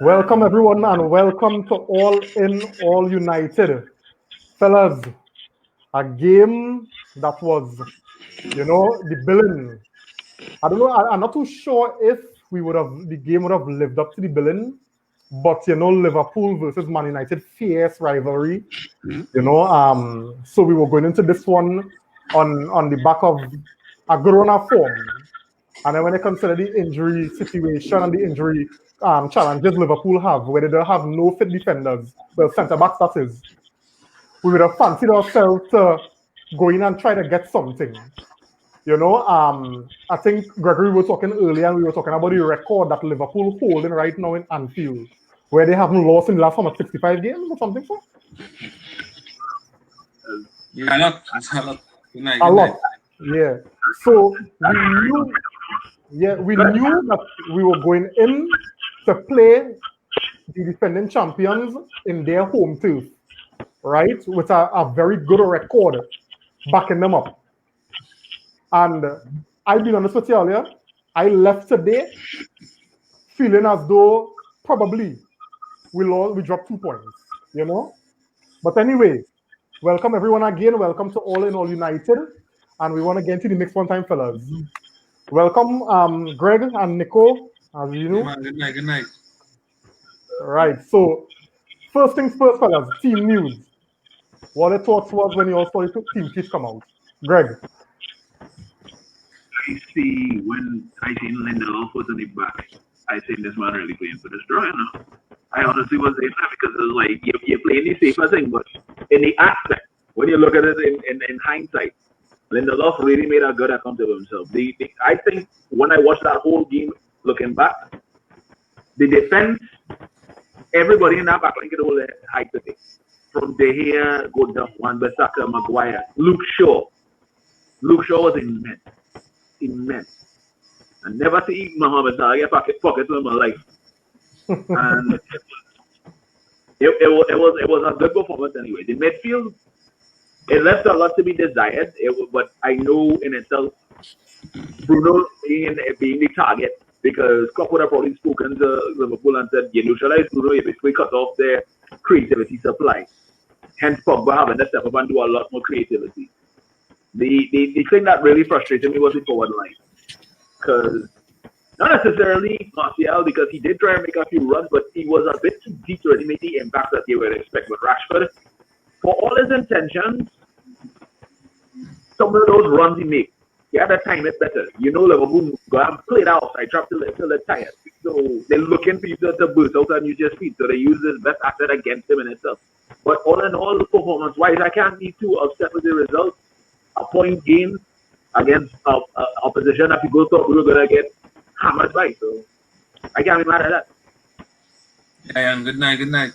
Welcome everyone and welcome to All In, All United. Fellas, a game that was, the billing. I don't know, I'm not too sure if the game would have lived up to the billing, but Liverpool versus Man United, fierce rivalry. So we were going into this one on the back of a good run of form. And then when they consider the injury situation and the injury challenges Liverpool have, where they don't have no fit defenders, well, centre backs that is, we would have fancied ourselves to go in and try to get something. I think Gregory was talking earlier, and we were talking about the record that Liverpool holding right now in Anfield, where they haven't lost in the last 65 games or something. So Yeah, a lot. It's a lot. Good night. a Good night. lot, yeah. So we knew that we were going in to play the defending champions in their home turf, right? With a very good record backing them up. And I'll be honest with you earlier, I left today feeling as though probably we dropped 2 points. But anyway, welcome everyone again. Welcome to All In All United. And we want to get into the next one time, fellas. Welcome, Greg and Nico, as you know. Yeah, man, good night. Good night. Right. So first things first, fellas, team news. What the thoughts was when you all saw the team sheet come out? Greg. I see when I seen Lindelof was in the back, I seen this man really playing for this draw, I honestly was saying that because it was like you're playing the safer thing, but in the aspect, when you look at it in hindsight, Lindelof really made a good account of himself. I think when I watched that whole game, looking back, the defense, everybody in that back line could hold their height today. From De Gea, go down, Wan-Bissaka, Maguire, Luke Shaw. Luke Shaw was immense. I never see Mohamed Salah get pockets in my life. And it was a good performance anyway. The midfield, it left a lot to be desired, but I know in itself, Bruno being the target, because Klopp would have probably spoken to Liverpool and said, you neutralize Bruno, you basically cut off their creativity supply. Hence Pogba having to step up and do a lot more creativity. The thing that really frustrated me was the forward line. Because not necessarily Martial, because he did try and make a few runs, but he was a bit too deep to really make the impact that you would expect. But Rashford, for all his intentions, some of those runs he makes, he had to time it better. Liverpool go and play that outside trap till they're tired. So they're looking for you to burst out and use your speed. So they use his best asset against him in itself. But all in all, performance-wise, I can't be too upset with the result. A point gain against opposition that people thought we were going to get hammered by. So I can't be mad at that. Yeah, good night. Good night.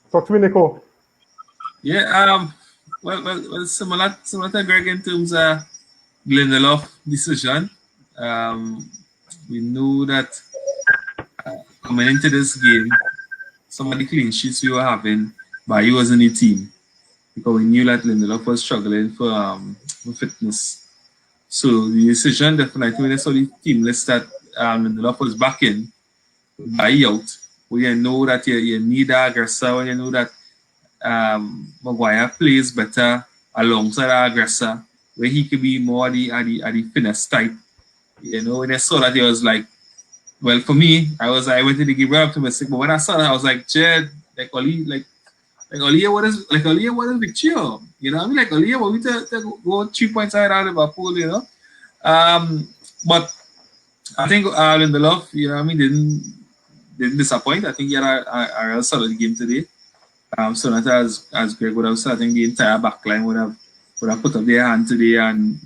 Talk to me, Nico. Yeah, well, similar to Greg in terms of Lindelof decision. We knew that coming into this game, some of the clean sheets we were having, but he was in the team because we knew that Lindelof was struggling for fitness. So the decision definitely when they saw the team list that Lindelof was back in, buy out. When you know that you need an aggressor, when you know that Maguire plays better alongside an aggressor, where he could be more at the finesse type. When I saw that, it was like, well, for me, I went to the game very optimistic, but when I saw that, I was like, Jed, Ollie, what is victory? You know what I mean? Like Ollie, what we to go 3 points ahead of Liverpool, But I think Lindelof, didn't disappoint. I think he had a real solid game today. So not as Greg would have said, I think the entire backline would have put up their hand today and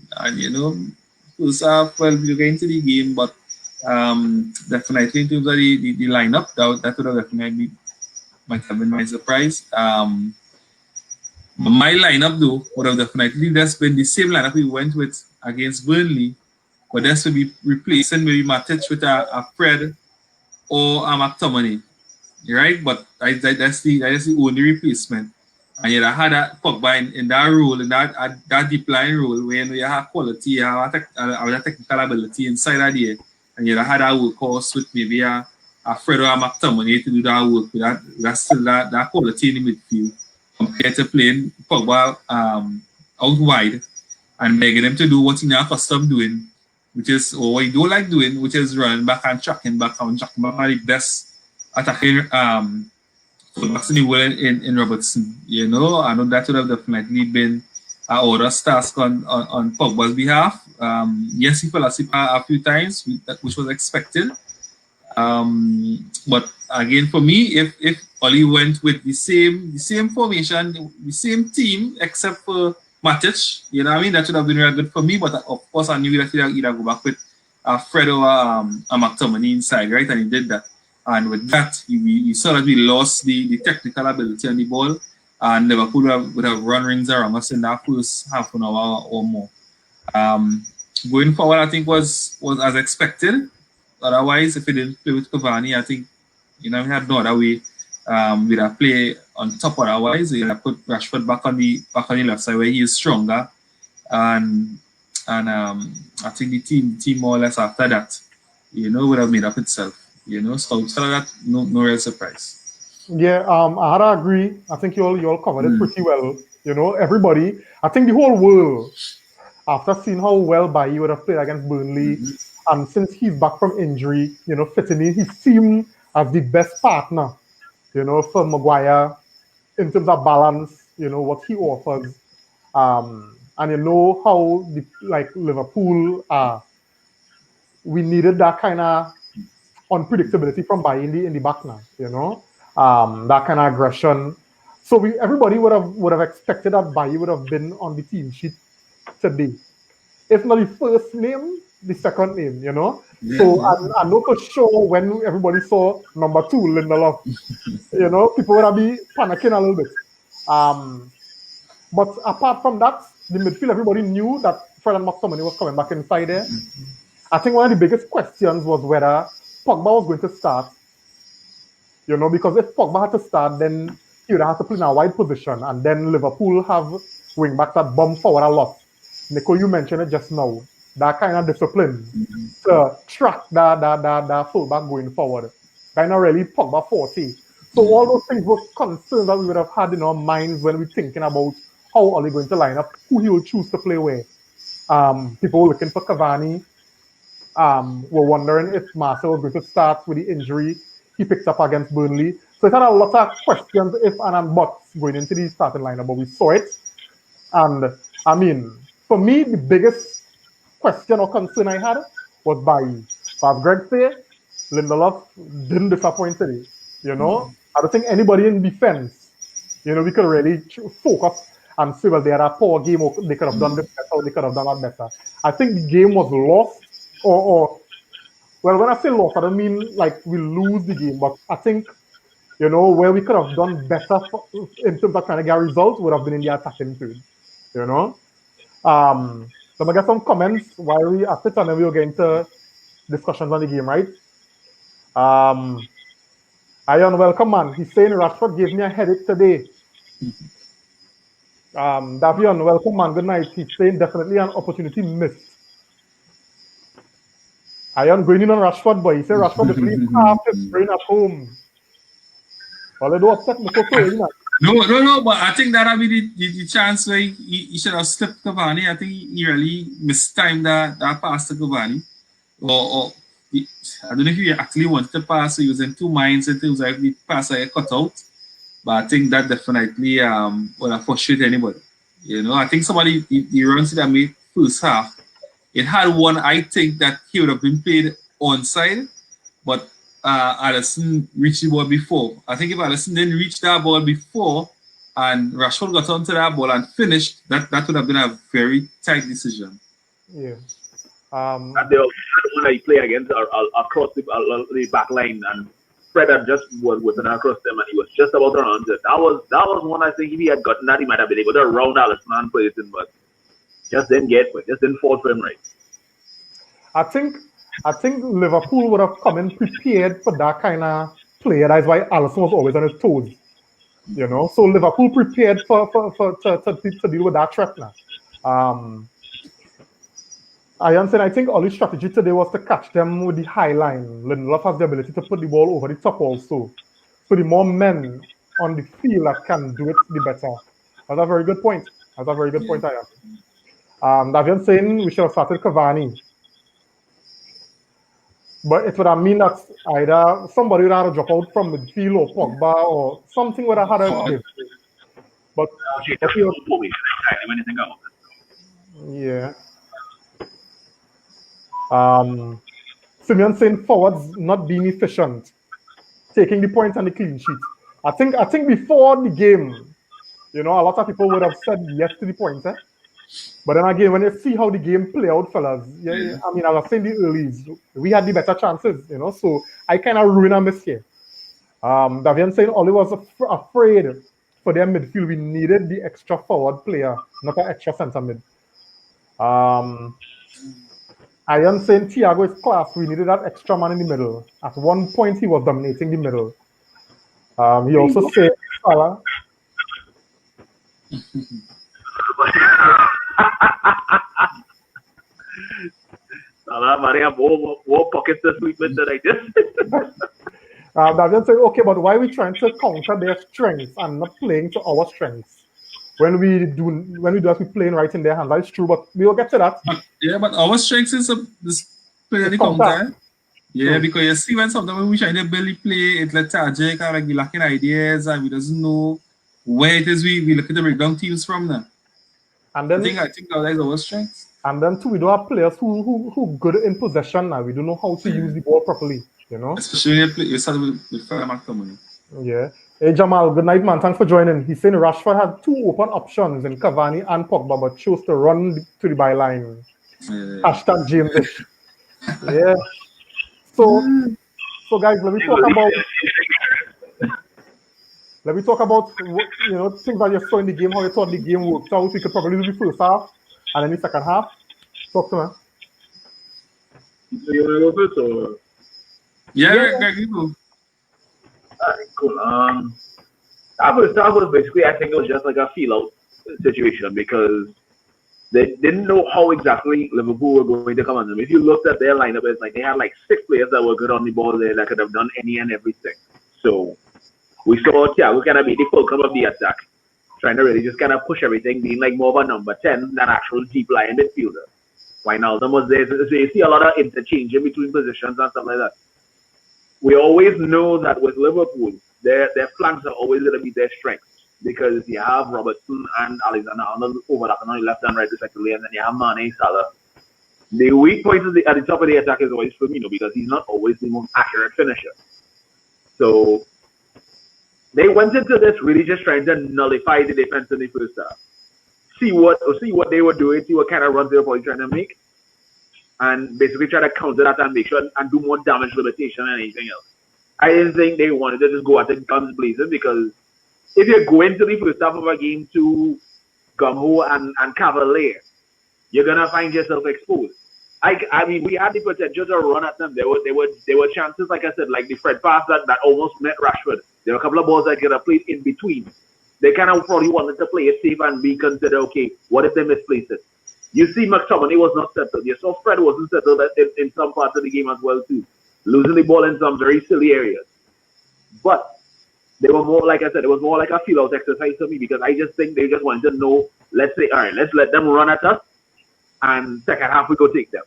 first half, well, we get into the game, but definitely in terms of the lineup, that would have definitely might have been my surprise. My lineup though would have definitely just been the same lineup we went with against Burnley, but this would be replacing maybe Matic with a Fred or a McTominay, right? But that's the only replacement. And you had that Pogba in that role, in that deep line role, where you have quality, you have a technical ability inside of there, and you had that workhorse with maybe a Fredo and McTominay to do that work with that's still that quality in the midfield compared to playing Pogba out wide and begging him to do what he's not accustomed doing, which is or what he don't like doing, which is running back and tracking back and tracking back are the best attacking fullbacks in the world in Robertson. You know, I know that would have definitely been Aura's task on Pogba's behalf. Yes, he fell asleep a few times, which was expected. But again, for me, if Oli went with the same formation, the same team, except for Matic, you know what I mean, that would have been really good for me. But of course, I knew that he'd either go back with Fredo or McTominay inside, right? And he did that. And with that, you saw that we lost the technical ability on the ball. And Liverpool would have run rings around us in that first half an hour or more. Going forward, I think was as expected. Otherwise, if we didn't play with Cavani, I think we had no other way. We'd have play on top. Otherwise, we'd have put Rashford back on the left side where he is stronger, and I think the team more or less after that, would have made up itself. So that no real surprise. Yeah, I had to agree. I think you all covered it pretty well. Everybody, I think the whole world, after seeing how well Bailly would have played against Burnley, and since he's back from injury, fitting in, he seemed as the best partner, for Maguire in terms of balance, what he offers. And how Liverpool, we needed that kind of unpredictability from Bailly in the back now, that kind of aggression. So everybody would have expected that Bailly would have been on the team sheet today. If not the first name, the second name, Yeah. So I know for sure when everybody saw number 2, Lindelof, people would have been panicking a little bit. But apart from that, the midfield, everybody knew that Fred and McTominay was coming back inside there. I think one of the biggest questions was whether Pogba was going to start. Because if Pogba had to start, then he would have to play in a wide position, and then Liverpool have wing backs that bomb forward a lot. Nico, you mentioned it just now. That kind of discipline to track that fullback going forward. Kind of really Pogba 40. So all those things were concerns that we would have had in our minds when we're thinking about how are they going to line up, who he will choose to play where. People were looking for Cavani. Were wondering if Marcel was going to start with the injury he picked up against Burnley. So it had a lot of questions if and buts going into the starting lineup, but we saw it. And I mean, for me, the biggest question or concern I had was Bailly. But as Greg said, Lindelof didn't disappoint today. I don't think anybody in defense, we could really focus and say, well, they had a poor game, or they could have done this better, or they could have done that better. I think the game was lost, or well, when I say lost, I don't mean like we lose the game, but I think, where we could have done better in terms of trying to get results would have been in the attacking field, So I get some comments while we at it, and then we'll get into discussions on the game, right? Ion, welcome, man. He's saying Rashford gave me a headache today. Davion, welcome, man. Good night. He's saying definitely an opportunity missed. Ion going in on Rashford, boy. He said Rashford definitely half his brain at home. Well, they don't upset me so No, but I think that'll be the chance where he should have stepped Cavani. I think he really mistimed that pass to Cavani. Or I don't know if he actually wanted to pass, so he was in two minds in terms of the pass I cut out. But I think that definitely would have frustrated anybody. I think somebody, the runs that made first half, it had one, I think, that he would have been played onside, but Alisson reached the ball before. I think if Alisson didn't reach that ball before and Rashford got onto that ball and finished, that would have been a very tight decision. Yeah. And the one I play against across the back line, and Fred had just was whipping across them, and he was just about to run it. That was one I think if he had gotten that, he might have been able to round Alisson and play it in, but just didn't fall for him right. I think Liverpool would have come in prepared for that kind of play. That's why Alisson was always on his toes. So Liverpool prepared to deal with that threat now. I understand. I think Ollie's strategy today was to catch them with the high line. Lindelof has the ability to put the ball over the top also. So the more men on the field that can do it, the better. That's a very good point. That's a very good point, I am. Davian saying we should have started Cavani. But it would have mean that either somebody would have to drop out from midfield or Pogba or something would have had to give. But, She but just you don't me exactly when you think about it. yeah. Simeon saying forwards not being efficient, taking the point and the clean sheet. I think before the game, a lot of people would have said yes to the point, eh? But then again, when you see how the game play out, fellas, yeah, I mean, as I was saying the earlies, we had the better chances, so I kind of ruin a miss here. Davian saying Oli was afraid for their midfield. We needed the extra forward player, not an extra centre mid. I am saying Thiago is class. We needed that extra man in the middle. At one point, he was dominating the middle. He also said Salah. I have more pockets to sleep in than I just. Davian said, okay, but why are we trying to counter their strengths and not playing to our strengths? When we do that, we're playing right in their hands. That's true, but we will get to that. But our strength is this play the counter. Yeah, because you see when sometimes we try to build the play, it's lethargic and like we lacking ideas and we doesn't know where it is we look at the breakdown teams from now. And then I think that is our strength. And then too, we don't have players who good in possession now. We don't know how to use the ball properly, Especially when you start with McTominay. Yeah. Hey Jamal, good night, man. Thanks for joining. He's saying Rashford had two open options in Cavani and Pogba, but chose to run to the byline. Yeah. Hashtag James. Yeah. So guys, let me talk about things that you saw in the game, how you thought the game worked out. We could probably do the first half and then the second half. Talk to me. So you want to go first or? Yeah. Greg, you go. Alright, cool. That was basically, I think it was just like a feel out situation because they didn't know how exactly Liverpool were going to come on them. If you looked at their lineup, it's like they had like 6 players that were good on the ball there that could have done any and everything. So we saw Thiago kind of be the fulcrum of the attack, trying to really just kind of push everything, being like more of a number 10 than actual deep line midfielder. Wijnaldum was there, so you see a lot of interchange in between positions and stuff like that. We always know that with Liverpool, their flanks are always going to be their strength because you have Robertson and Alexander-Arnold overlapping on the left and right respectively, and then you have Mane, Salah. The weak point at the top of the attack is always Firmino because he's not always the most accurate finisher. So they went into this really just trying to nullify the defense in the first half. See what they were doing, see what kind of runs they were probably trying to make, and basically try to counter that and make sure and do more damage limitation than anything else. I didn't think they wanted to just go at it guns blazing because if you go into the first half of a game to gung-ho and cavalier, you're gonna find yourself exposed. I mean, we had the potential to run at them. There were chances, like I said, like the Fred pass that almost met Rashford. There were a couple of balls that could have played in between. They kind of probably wanted to play it safe and be considered, okay, what if they misplaced it? You see McTominay was not settled. You saw Fred wasn't settled in some parts of the game as well, too. Losing the ball in some very silly areas. But they were more, like I said, it was more like a feel-out exercise for me because I just think they just wanted to know, let's say, all right, let's let them run at us and second half we go take them.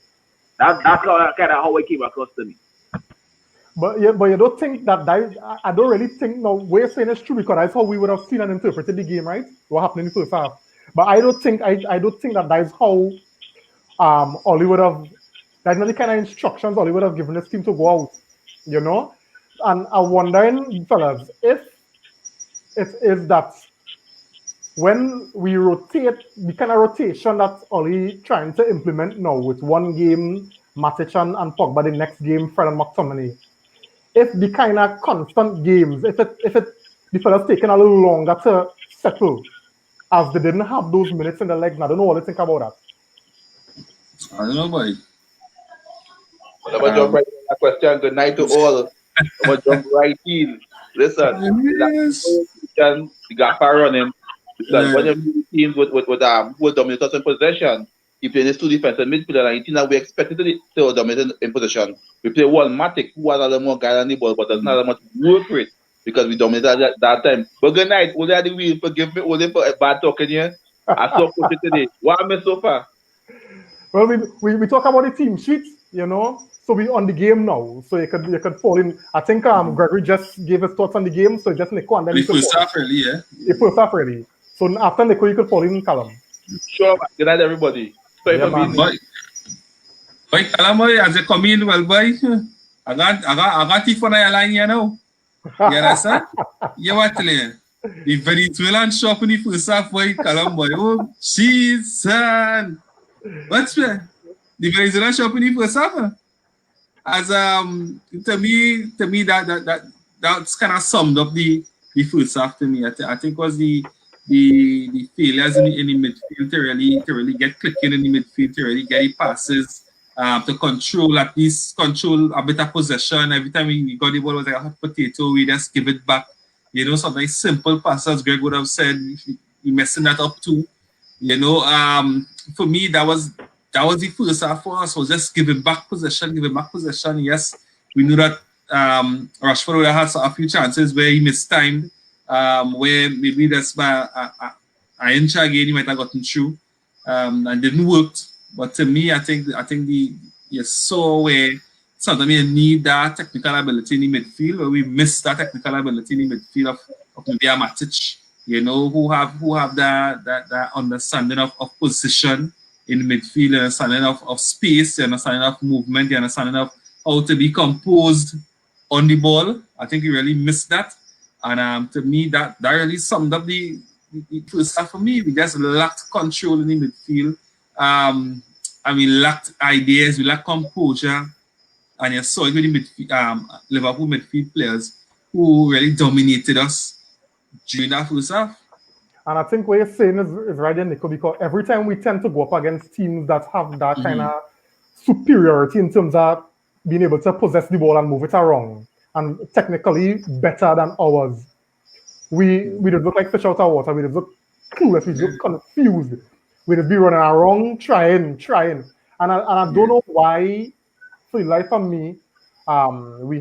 That's kind of how it came across to me. But you don't think that I don't really think, no, we're saying it's true because that's how we would have seen and interpreted the game, right? What happened in the first half. But I don't think that is how Oli would have, that's not the kind of instructions Oli would have given his team to go out, And I'm wondering, fellas, if it is that when we rotate, the kind of rotation that Oli trying to implement now with one game, Matic and Pogba, the next game, Fred and McTominay, if the kind of constant games, if the fellas taking a little longer to settle, as they didn't have those minutes in the legs, I don't know what to think about that. I don't know, boy. What about jump right in that question? Good night to all. About jump right in. Listen, yes. The gaffer running. Because when you teams with dominate us in possession, he played his two defensive midfielder, and he think that we expected to dominate in position. We play one Matic, who has a little more guy on the ball, but doesn't have much work rate because we dominated that time. But good night, only at the wheel, forgive me, only for bad talking here. I saw Coach today. What I missed so far? Well, we talk about the team sheet, you know. So we on the game now. So you could fall in. I think Gregory just gave his thoughts on the game. So just Nico and then The first half really, yeah. The first half really. So after Nico, you could fall in Callum. Sure. Good night, everybody. Sorry for being boy. Boy, Callum, boy, as you come in, well, boy, I got the phone on your line here now. You understand? You what telling? The Venezuelan shop in the first half, boy, Callum, boy. Oh, jeez, son. What's that? The Venezuelan shop in the first half. As to me that's kind of summed up the first half to me. I think was the failures in the midfield to really get clicking in the midfield, to really get the passes, to control at least control a bit of possession. Every time we got the ball, it was like a hot potato. We just give it back. You know, something simple passes. Greg would have said we messing that up too. You know, for me that was the first half for us, was just giving back possession. Yes, we knew that Rashford would have had a few chances where he missed time, where maybe that's by an inch again he might have gotten through, and didn't work. But to me, I think you saw where sometimes you need that technical ability in the midfield, where we missed that technical ability in the midfield of maybe a Matic, you know, who have that understanding of position in the midfield, the understanding of space, the understanding of movement, the understanding of how to be composed on the ball. I think he really missed that. And to me, that really summed up the first half for me. We just lacked control in the midfield. We lacked ideas, we lacked composure. And you saw it with the Liverpool midfield players who really dominated us during that first half. And I think what you're saying is right there, Nico, because every time we tend to go up against teams that have that kind of superiority in terms of being able to possess the ball and move it around, and technically better than ours, we just look like fish out of water. We just look clueless. We just look confused. We just be running around, trying. And I don't know why, for the life of me, we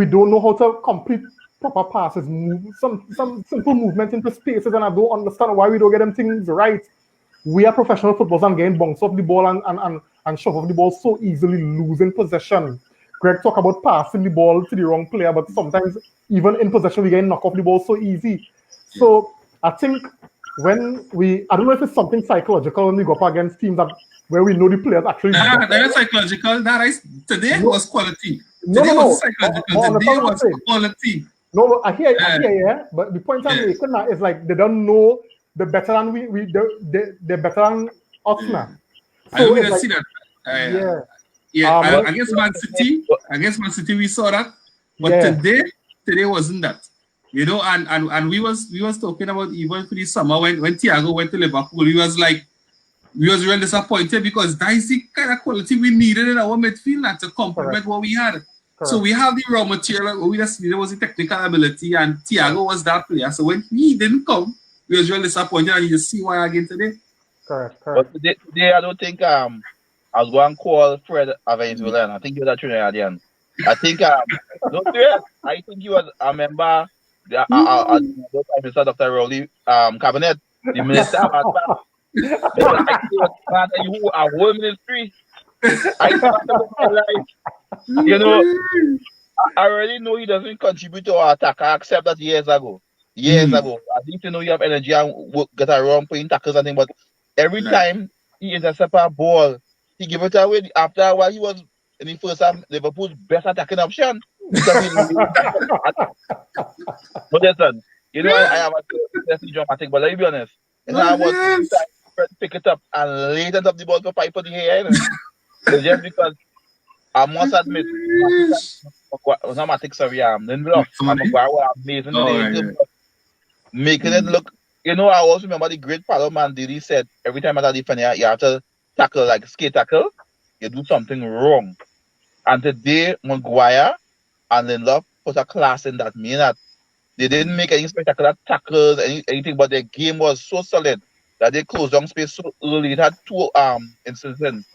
don't know how to complete proper passes, some simple movement into spaces, and I don't understand why we don't get them things right. We are professional footballers and getting bounced off the ball and shove off the ball so easily, losing possession. Greg talk about passing the ball to the wrong player, but sometimes even in possession we get knocked off the ball so easy. So I think I don't know if it's something psychological when we go up against teams where we know the players actually. That is psychological. Today was quality. Today was psychological. Today was quality. No, I hear, yeah. But the point I'm making now is like they don't know the better than they're better than us now. So I see that. Against Man City, we saw that. But today wasn't that. You know, and we was talking about even for the summer when Thiago went to Liverpool, we was really disappointed because that is the kind of quality we needed in our midfield to complement what we had. So we have the raw material. We just needed was the technical ability, and Thiago was that player. So when he didn't come, we was really disappointed, and you see why again today. Correct. But today I don't think I was going to call Fred a Venezuelan. I think he was a Trinidadian. I think I think he was a member. Mr. Dr. Rowley cabinet, the minister. You a whole ministry. I thought about my life. You know, I already know he doesn't contribute to our attack. I accept that years ago. At least you know you have energy and get around playing tackles and things, but every time he intercepts a ball, he give it away. After a while, he was in the first half Liverpool's best attacking option. But listen, you know, I have a dramatic, but let me be honest. And I was pick it up and lay it up the ball for 5 for the hair. So just because I must admit, Lindelof, amazing making it look. You know, I also remember the great Paulo Mandiri said every time as a defender you have to tackle like skate tackle, you do something wrong. And today Maguire and Lindelof put a class in that, meaning that they didn't make any spectacular tackles, anything, but their game was so solid. that they closed down space so early. It had two incidents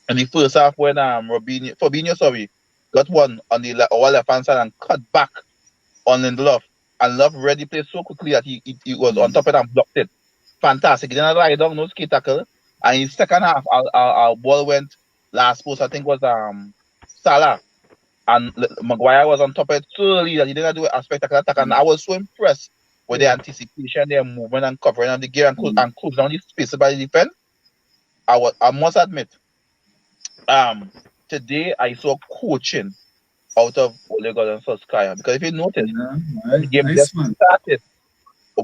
in the first half when Fabinho, sorry, got one on the our left hand side and cut back on Lindelof. And Love read the play so quickly that he was on top of it and blocked it. Fantastic. He didn't lie down, no skate tackle. And in second half, our ball went last post, I think was Salah. And Maguire was on top of it so early that he didn't do a spectacular attack. And I was so impressed with their anticipation, their movement and covering of the gear and closing down the space by the defense. I must admit, today I saw coaching out of Ole Gunnar Solskjaer, because if you notice, the game just started.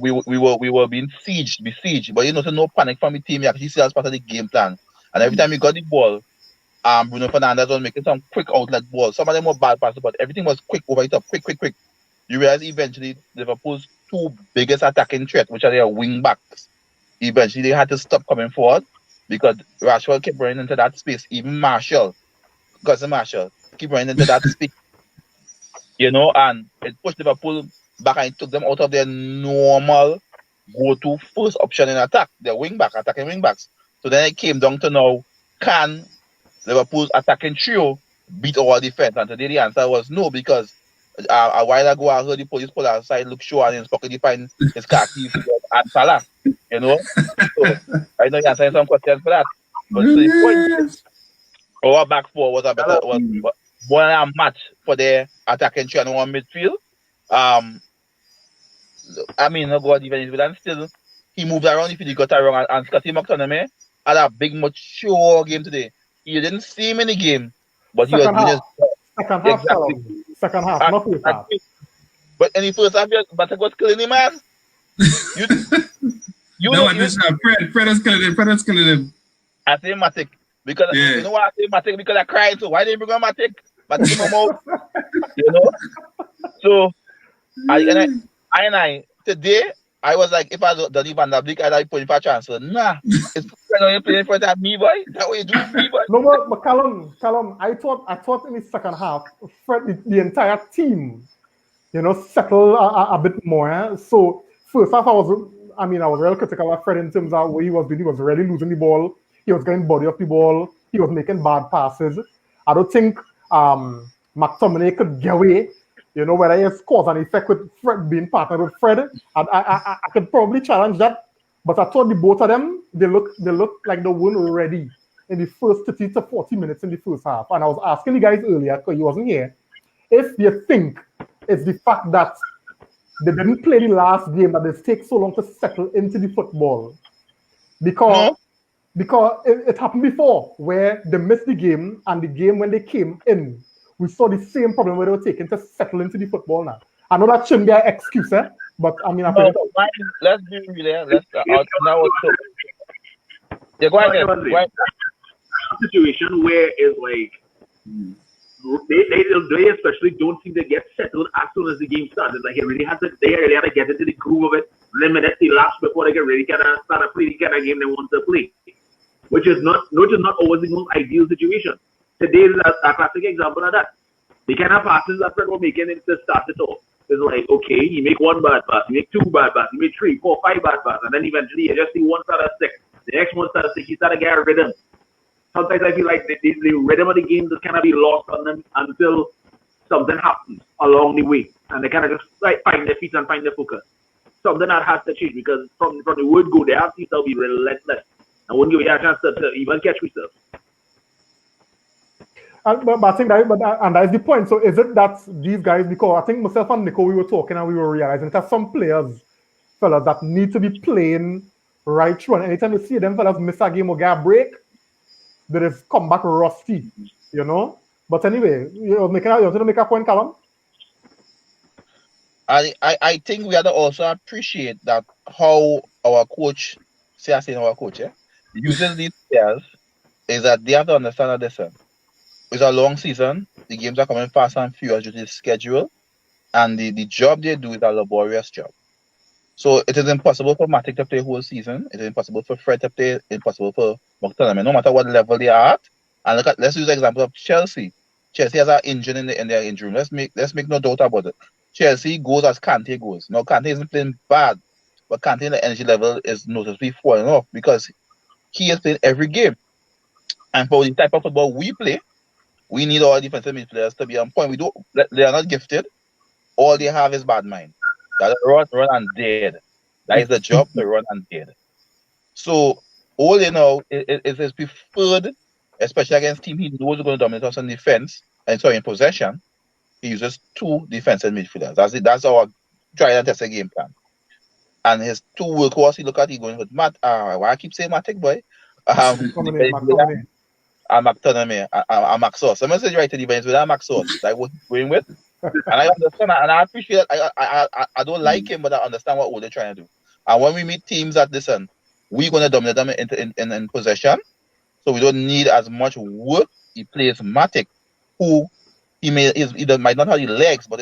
We were being besieged, but you notice no panic from the team. You actually see as part of the game plan. And every time we got the ball, Bruno Fernandes was making some quick outlet balls. Some of them were bad passes, but everything was quick over the top, quick. You realize eventually Liverpool's two biggest attacking threats, which are their wing backs, eventually they had to stop coming forward because Rashford kept running into that space. Even Marshall keep running into that space. And it pushed Liverpool back and it took them out of their normal go-to first option in attack, their attacking wing backs. So then it came down to now, can Liverpool's attacking trio beat our defense? And today the answer was no, because a while ago I heard the police pull outside, look show and in his pocket he find his car keys and Salah. So I know you're answering some questions for that. But so the point, our back four was more than a match for their attacking trio and one midfield. I mean, no God even is, but still he moved around if he got around, and Scotty McTominay had a big mature game today. You didn't see him in the game, but he was doing his second half, not first half. But in the first half, Matic was killing him, man. Fred was killing him. I say Matic because you know what I say Matic because I cried. So why didn't you bring on Matic? But him out, So I today I was like, if I was Donny Van der Beek, I'd have put in for a transfer. Nah, it's you playing in front of me, boy. That way you do me, boy. No, but Callum, I thought in the second half, Fred, the entire team, settled a bit more. So first half, I was really critical of Fred in terms of what he was doing. He was really losing the ball. He was getting body off the ball. He was making bad passes. I don't think McTominay could get away. Whether he has cause an effect with Fred being partnered with Fred, I could probably challenge that. But I thought the both of them, they looked like they weren't ready in the first 30 to 40 minutes in the first half. And I was asking the guys earlier, because he wasn't here, if you think it's the fact that they didn't play the last game, that they take so long to settle into the football. Because it happened before, where they missed the game, and the game when they came in, we saw the same problem where they were taking to settle into the football now. I know that shouldn't be an excuse, but I mean, let's be real. Let's now. Yeah, go ahead. Situation where it's like they especially don't seem to get settled as soon as the game starts. Like they really had to get into the groove of it, limit it, the last before they get ready to start a play the kind of game they want to play, which is not always the most ideal situation. Today is a classic example of that. The kind of passes that Fred was making at the start it off. It's like, okay, he make one bad pass, he make two bad passes, he make 3, 4, 5 bad passes, and then eventually you just see one start to stick. The next one starts to stick, he starts to get a rhythm. Sometimes I feel like the rhythm of the game just kind of be lost on them until something happens along the way. And they kind of just like find their feet and find their focus. Something that has to change because from the word go, they have to be relentless. I wouldn't give you a chance to even catch myself. But I think that's the point. So is it that these guys, because I think myself and Nico, we were talking and we were realizing that some players, fellas, that need to be playing right through. And anytime you see them fellas miss a game or get a break, they just come back rusty, But anyway, you want to make a point, Callum? I think we have to also appreciate that how our coach, uses these players is that they have to understand that this it's a long season. The games are coming fast and furious due to the schedule, and the job they do is a laborious job. So it is impossible for Matic to play whole season. It is impossible for Fred to play. Impossible for McTominay, no matter what level they are at. And let's use the example of Chelsea. Chelsea has an engine in their injury room. Let's make no doubt about it. Chelsea goes as Kante goes. Now Kante isn't playing bad, but Kante's energy level is noticeably falling off because he is playing every game. And for the type of football we play, we need all defensive midfielders to be on point. They are not gifted. All they have is bad mind. That run and dead. That is the job to run and dead. So all you know is his preferred, especially against team he knows are going to dominate us in defense and so in possession. He uses 2 defensive midfielders. That's our try and test a game plan. And his 2 workhorse he look at, he going with Matt. Why I keep saying Matic boy? McTominay. McTominay, Maxos. I'm gonna say right to the bench with Maxos. Like what he's going with. And I understand and I appreciate I don't like him, but I understand what they're trying to do. And when we meet teams that listen, we're gonna dominate them in possession. So we don't need as much work. He plays Matic, who he might not have the legs, but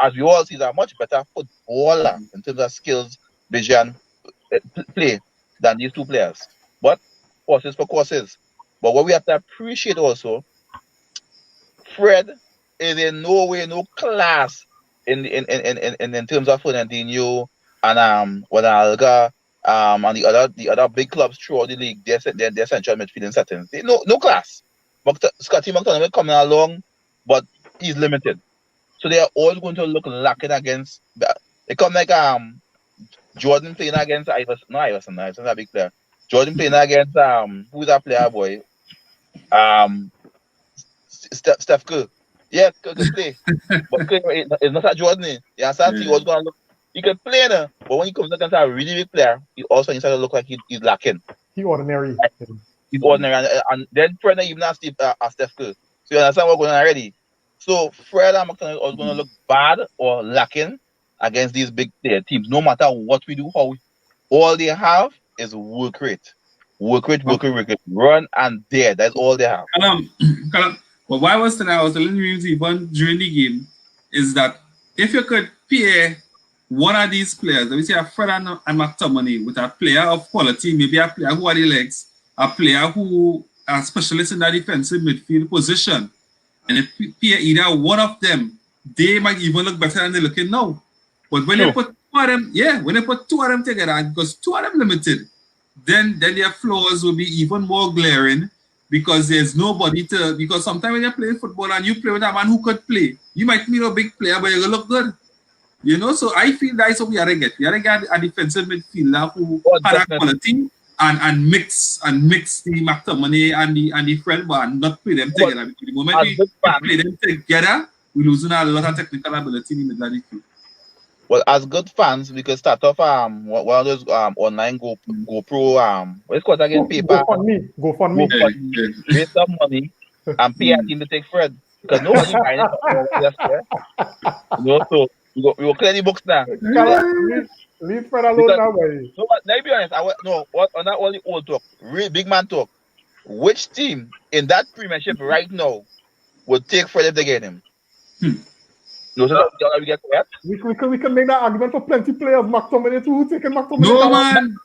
as we all see, he's a much better footballer in terms of skills, vision, play than these 2 players. But courses for courses. But what we have to appreciate also, Fred is in no way, no class in terms of Fernandinho and Wadalga and the other big clubs throughout the league. Their central midfielding settings. No class. Scotty McTominay coming along, but he's limited. So they are always going to look lacking against. They come like Jordan playing against Iverson. Iverson's a big player. Jordan playing against who's that player boy? Steph Curry. Yeah, could play. But it's not a Jordan. You understand? He was gonna look. He can play now, but when he comes against a really big player, he also needs to look like he's lacking. He's ordinary. He's ordinary, and then Fred even has Steph Curry. So you understand what's going on already. So Fred and McTominay are going to look bad or lacking against these big teams. No matter what we do, all they have is work rate. Work rate, run and dare. That's all they have. But why I was telling you even during the game is that if you could pair one of these players, let me say a Fred and McTominay with a player of quality, maybe a player who has the legs, a player who a specialist in that defensive midfield position, and if either one of them, they might even look better than they're looking now. But when you put 2 of them, when you put 2 of them together, because 2 of them limited, then their flaws will be even more glaring because there's nobody to. Because sometimes when you're playing football and you play with a man who could play, you might be a big player, but you're gonna look good. You know, so I feel that's what we gotta get. We gotta get a defensive midfielder who had a quality and mix the McTominay and the Fred, but not play them together. Because the moment we play them together, we're losing a lot of technical ability in the middle of the field. Well, as good fans, we could start off one of those online GoPro what's called again? Paper. GoFundMe. Raise some money and pay a team to take Fred. Because nobody's buying it. So we will clear the books now. Leave Fred alone that way. No, but let me be honest. On that only old talk, real big man talk. Which team in that Premiership right now would take Fred if they get him? No, so we get correct. We can make that argument for plenty players. McTominay too, taking McTominay. No man,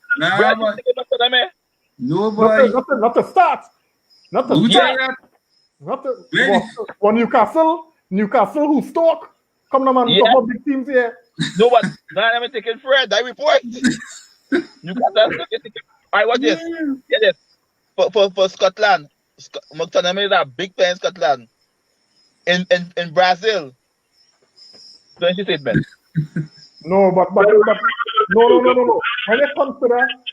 nobody. Not to start. Not to start. Not to. Well, Newcastle who stalk. Come on, man. Talk about big teams here. No, but now I'm taking Fred. I report. Newcastle. Alright, what this? Get this. For Scotland, McTominay is a big player in Scotland. In Brazil. 20 statement. No, but no.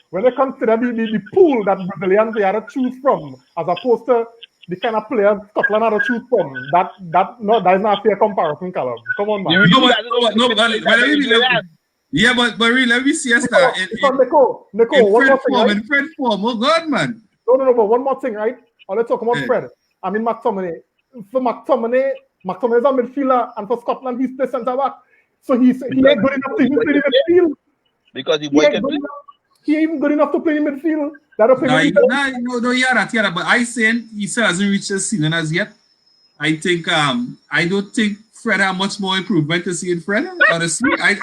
When they consider the pool that Brazilians they are to choose from, as opposed to the kind of players Scotland are to choose from, that is not a fair comparison, Callum. Come on, man. But really, let me see a star. Nico, one more thing, right? In Fred form, oh God, man. No, but one more thing, right? Let's talk about Fred. I mean, McTominay. For McTominay is a midfielder, and for Scotland, he's the centre back. So he ain't good enough to play in midfield. Because he ain't even good enough to play in midfield. Yeah, but I saying he still hasn't reached the ceiling as yet. I don't think Fred had much more improvement to see in Fred. Honestly, I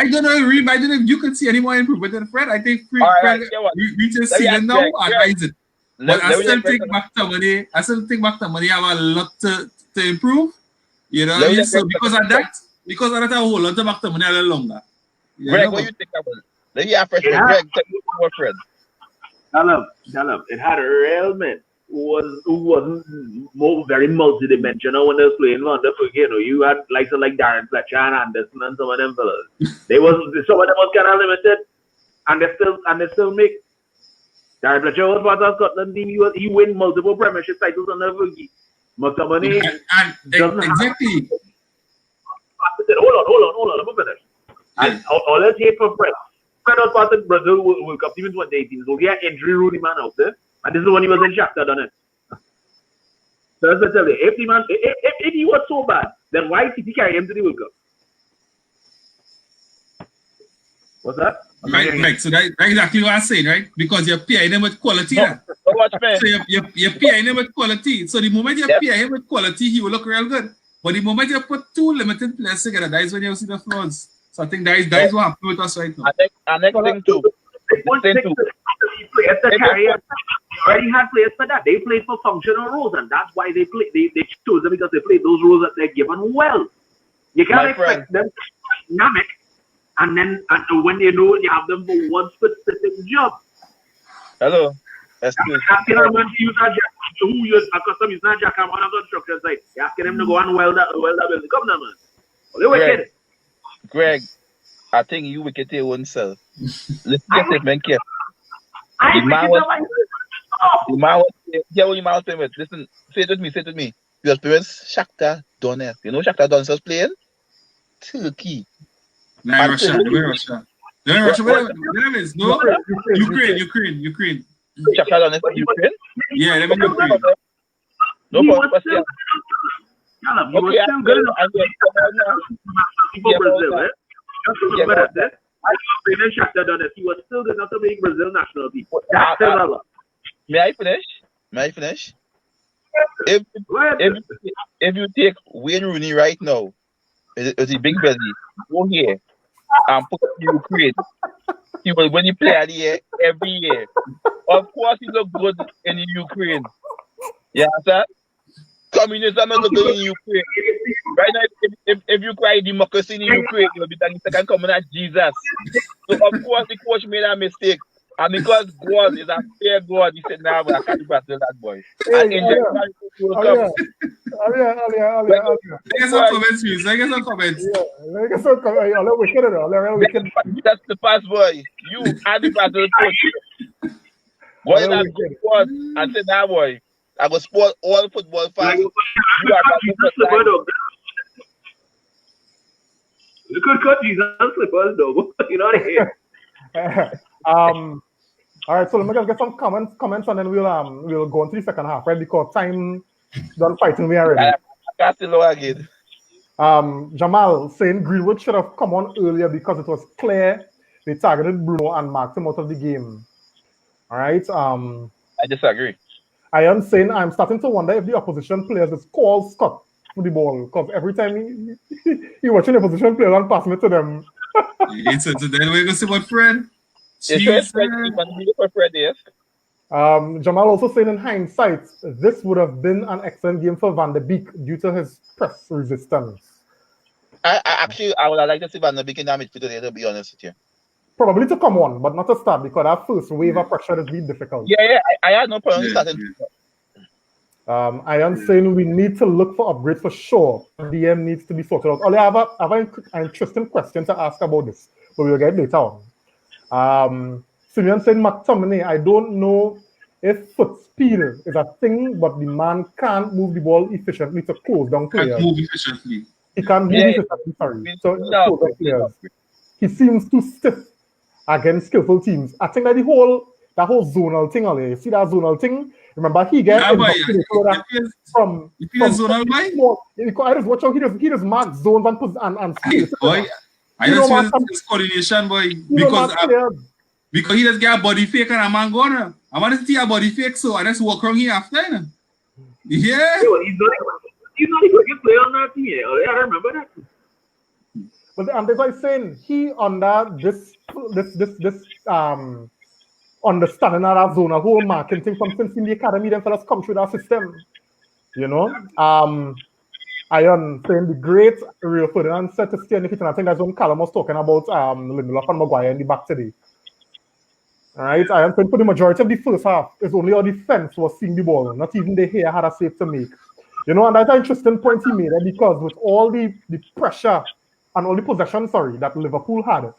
don't know if you can see any more improvement than Fred. I think Fred reaches ceiling now and hides it. But I still think McTominay have a lot to improve. You know, so because of that, a whole lot of McTominay a little longer. Greg, what you think about? Let me have freshman. Yeah. Greg, tell me more friend. Tell him. It had a real man who wasn't more very multidimensional when they was playing wonderful. You know, you had like Darren Fletcher and Anderson and some of them fellas. Some of them was kind of limited, and they still make. Darren Fletcher was part of Scotland team. He win multiple Premiership titles on the Fergie. McTominay doesn't exactly. Hold on, let me finish. And all let's hate for Fred. Fred was part of Brazil World Cup team in 2018. So he had injury Rooney man out there. And this is when he was in Shakhtar done it. So as I tell you, if he was so bad, then why did he carry him to the World Cup? What's that? Right. So that's exactly what I'm saying, right? Because you're paying them with quality. No, watch me. So you're paying him with quality. So the moment you pay him with quality, he will look real good. But the moment you put two limited players together, that is when you see the flaws. So I think that is what happened with us right now. And next thing too. Players to carry it. They already had players for that. They played for functional roles, and that's why they chose them because they played those roles that they're given well. You can't expect them to be dynamic, and then when you know you have them for one specific job. Hello. Asking a man to use a jack, who use a custom using a jack on a construction site. You're asking him to go and weld that building. Come now, man. Well, they wicked. Greg, I think you wicked your own self. Let's get it, man. Careful. The man was saying with. Listen, say it with me. Your parents, Shakhtar Donetsk. You know Shakhtar Donetsk was playing? Turkey. Nah, Russia. Where is? No? Ukraine. Shakhtar Donetsk is Ukraine? Yeah, let me Ukraine. No problem. But yeah. He was still good enough for Brazil, eh? Just remember that. I was playing in Shakhtar Donetsk. He was still good enough to make Brazil national team. That's still a lot. May I finish? If you take Wayne Rooney right now, it's a big belly, go here and put Ukraine. He will win the player of the year every year. Of course, he look good in Ukraine. Yeah, sir. Communism is good in Ukraine. Right now, if you cry democracy in Ukraine, you'll be the second coming at Jesus. So of course the coach made a mistake. And because God is a fair God, he said, nah, I can't Brazil that boy. And in January, he will come. I get some comments, please. I get some comments. That's the pass, boy. You and the Brazil coach. Boy, that God and said, nah, boy, I go support all football fans. You are You could cut Jesus slippers, though. You know what I mean? All right, so let me just get some comments, and then we'll go into the second half, right? Because time done fighting me already. I got the low again. Jamal saying Greenwood should have come on earlier because it was clear they targeted Bruno and marked him out of the game. All right. I disagree. I am saying I'm starting to wonder if the opposition players just call Scott for the ball because every time he watching the opposition players and passing it to them. It's a then we're gonna see what friend. Jamal also saying in hindsight, this would have been an excellent game for Van de Beek due to his press resistance. I would like to see Van de Beek in that midfield today, to be honest with you. Probably to come on, but not to start because that first wave of pressure is really difficult. Yeah, I had no problem starting. I am saying we need to look for upgrades for sure. DM needs to be sorted out. I have an interesting question to ask about this, but we'll get later on. Simeon saying McTominay, I don't know if foot speed is a thing, but the man can't move the ball efficiently to close down players. Can't move efficiently. He can't move efficiently, sorry. So close down players. He seems too stiff against skillful teams. I think that that whole zonal thing, you see that zonal thing? Remember, he gets from zonal I just watch how he just mark zones and boy, I just feel this coordination, boy, because he just get a body fake and a man gonna. I want to see a body fake, so I just walk around here after. Yeah. He's not a quickest player on that team. I remember that. But and that's why I'm saying he under this understanding of that zone, a whole marketing thing from since in the academy, them fellas come through that system. You know? Iron saying the great Rio Ferdinand set to stay in the kitchen. I think that's when Callum was talking about Lindelof and Maguire in the back today. All right, I am saying for the majority of the first half, it's only our defense was seeing the ball. Not even the hair had a save to make. You know, and that's an interesting point he made because with all the pressure and all the possession, that Liverpool had,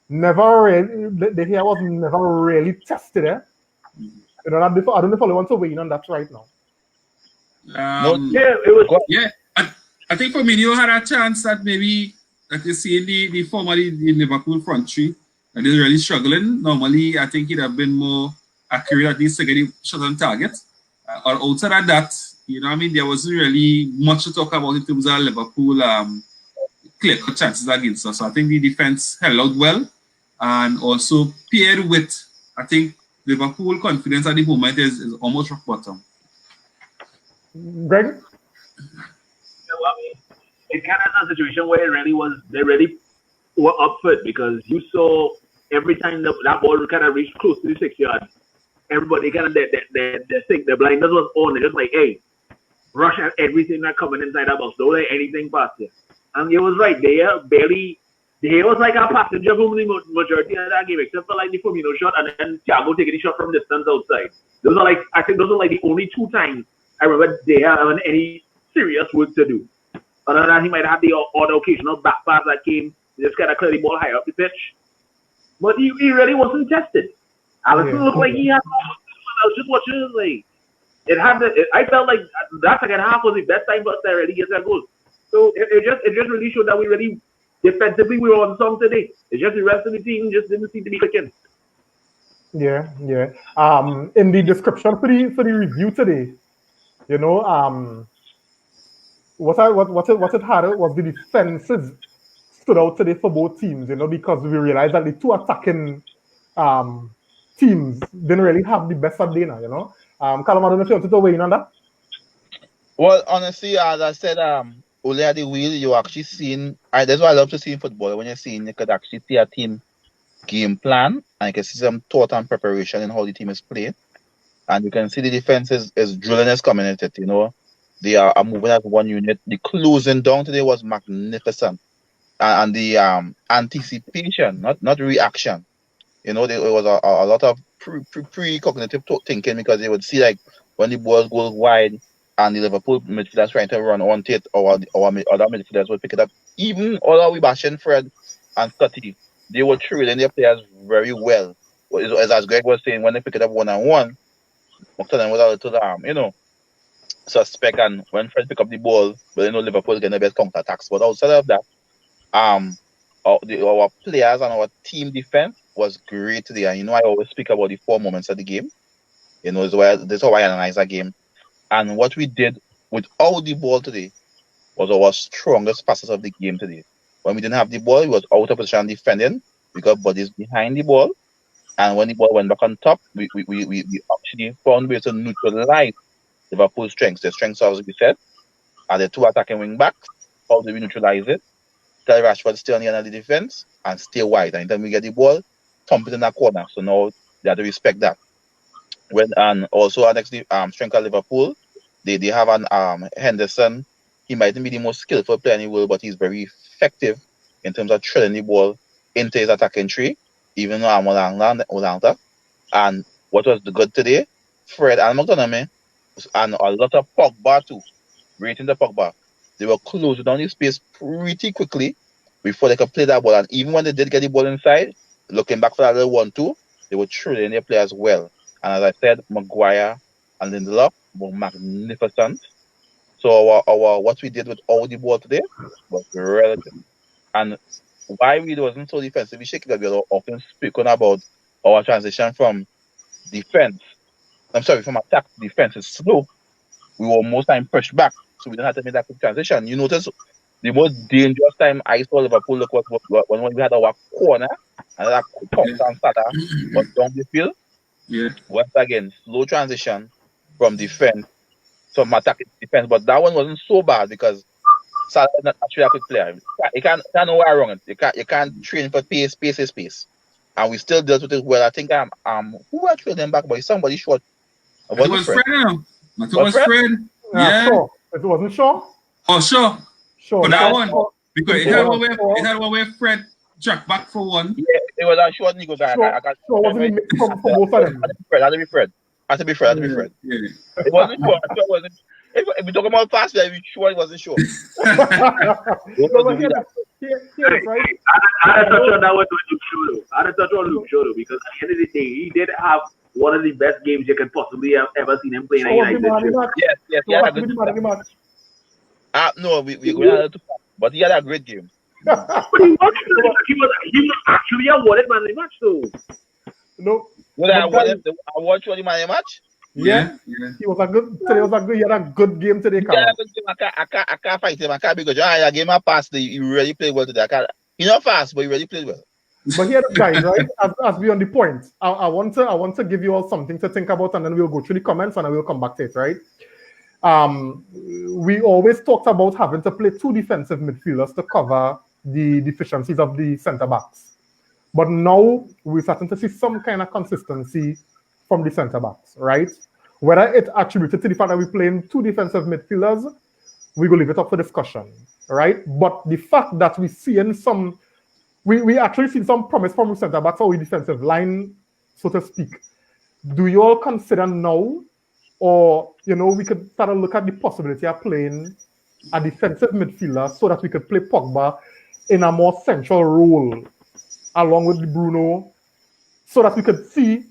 never really, the hair was never really tested. You know, I don't know if I want to weigh in on that right now. Yeah, it was. Yeah, I think Firmino had a chance that maybe that you see in the formerly the Liverpool front three and they're really struggling. Normally, I think he'd have been more accurate at least to get the shot on target. Or outside of that, you know, I mean, there wasn't really much to talk about in terms of Liverpool clear chances against us. So I think the defense held out well, and also paired with, I think Liverpool confidence at the moment is almost rock bottom. Greg? I mean, it kind of a situation where they really were up for it because you saw every time that ball kind of reached close to the 6 yards, everybody kind of the blinders was on. They're just like, hey, rush at everything that coming inside that box. Don't let anything pass you. And it was right there, barely. He was like a passenger from the majority of that game, except for like the Firmino shot and then Thiago taking the shot from distance outside. Those are like, I think those are like the only two times I remember they having any serious work to do. Other than that, he might have the odd occasional back pass that came, just kind of clear the ball higher up the pitch. But he really wasn't tested. Alisson looked like he had. I was just watching it, like it had. I felt like that second half was the best time for us to really get that goal. So it just really showed that we really defensively we were on song today. It's just the rest of the team just didn't seem to be clicking. Yeah. In the description for the review today, you know, what it had was the defenses stood out today for both teams, you know, because we realized that the two attacking teams didn't really have the best at dinner, you know. Callum, I don't know if you wanted to weigh in on that. Well, honestly, as I said, only at the wheel, you actually seen. That's what I love to see in football. When you're seeing, you could actually see a team game plan, and you can see some thought and preparation in how the team is playing, and you can see the defense is drilling is coming at it. You know, they are moving as one unit. The closing down today was magnificent, and the anticipation, not reaction. You know, there was a lot of pre-cognitive thinking because they would see like when the ball goes wide and the Liverpool midfielders trying to run on it, or our other midfielders would pick it up. Even although we bashing Fred and Scotty, they were trailing their players very well. As Greg was saying, when they pick it up 1-on-1, McTominay was a little you know, suspect, and when Fred pick up the ball, but you know Liverpool getting the best counter attacks. But outside of that, our players and our team defense was great today. And you know, I always speak about the 4 moments of the game. You know, this is how I analyze a game. And what we did without the ball today was our strongest passes of the game today. When we didn't have the ball, we was out of position defending. We got bodies behind the ball. And when the ball went back on top, we actually found ways to neutralize Liverpool's strengths. Their strengths, as we said, are the two attacking wing backs. How do we neutralize it? Tell Rashford stay on the end of the defense and stay wide. Anytime we get the ball, thump it in that corner. So now they have to respect that. And also our next strength of Liverpool, they have an Henderson. He mightn't be the most skillful player in the world, but he's very effective in terms of threading the ball into his attacking tree, even though I'm Olanta. And what was the good today? Fred and McTominay and a lot of Pogba too. Rating the Pogba. They were closing down the space pretty quickly before they could play that ball. And even when they did get the ball inside, looking back for that little 1-2, they were trailing their players well. And as I said, Maguire and Lindelof were magnificent. So our what we did with all the ball today was relative. And why we wasn't so defensively shaky, because we had often spoken about our transition from from attack to defense is slow. We were most time pushed back, so we didn't have to make that quick transition. You notice the most dangerous time I saw Liverpool look was when we had our corner and that constant starter was down the field. Yeah. Once again, slow transition from defense, from attack to defense. But that one wasn't so bad because Salah is not actually a quick player. You can't know where I wrong it. You can't train for pace. And we still dealt with it well. I think who actually them back, but somebody short. It was Fred. I thought it was Fred. Yeah. Shaw. It wasn't Shaw. Oh, sure. Sure. For that sure, one. sure, Because it had one where Fred tracked back for one. Yeah, it was a short Nico guy. sure, sure wasn't a mix from both of them. Had to be Fred. Had to be Fred. Yeah. It wasn't sure. It wasn't. If we talk about fast, we sure it wasn't sure. No, but here, right? I had to touch on that one with Luke Shoto. I had to touch on Luke Shoto because at the end of the day, he did have one of the best games you can possibly have ever seen him play in a So was the United man in shirt. that? Yes. So He had was a good. the man in the match? No, we had to, but he had a great game. But he was actually awarded man of the match though. No. Well, I watched the man match. Yeah. He was a good. Today was a good. He had a good game today, Yeah, Carl. I can't fight him. I can't because I gave him a pass. He really played well today. He's not fast, but he really played well. But here, guys, right? As we on the point, I want to give you all something to think about, and then we'll go through the comments, and then we'll come back to it, right? We always talked about having to play two defensive midfielders to cover the deficiencies of the centre backs. But now we're starting to see some kind of consistency from the centre backs, right? Whether it's attributed to the fact that we're playing two defensive midfielders, we will leave it up for discussion, right? But the fact that we're seeing some, we actually see some promise from centre backs or defensive line, so to speak. Do you all consider now, or we could start to look at the possibility of playing a defensive midfielder so that we could play Pogba in a more central role along with Bruno, so that we could see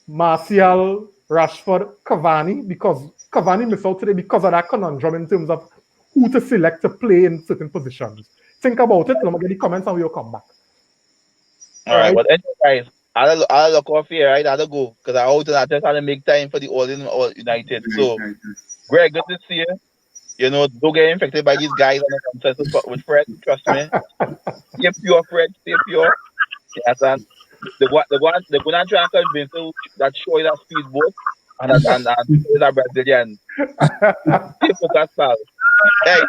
Martial, Rashford, Cavani, because Cavani missed out today because of that conundrum in terms of who to select to play in certain positions. Think about it. Let me get the comments and we'll come back. All right, but anyway, guys, I'll look off here, right? I'll go because I just had to make time for the All United. So, Greg, good to see you. Don't get infected by these guys on the consensus with Fred. Trust me. Stay pure, Fred. Stay pure. Yes, and they're gonna try and convince you that show is a speedboat and is a Brazilian. Stay focused, pal. Hey,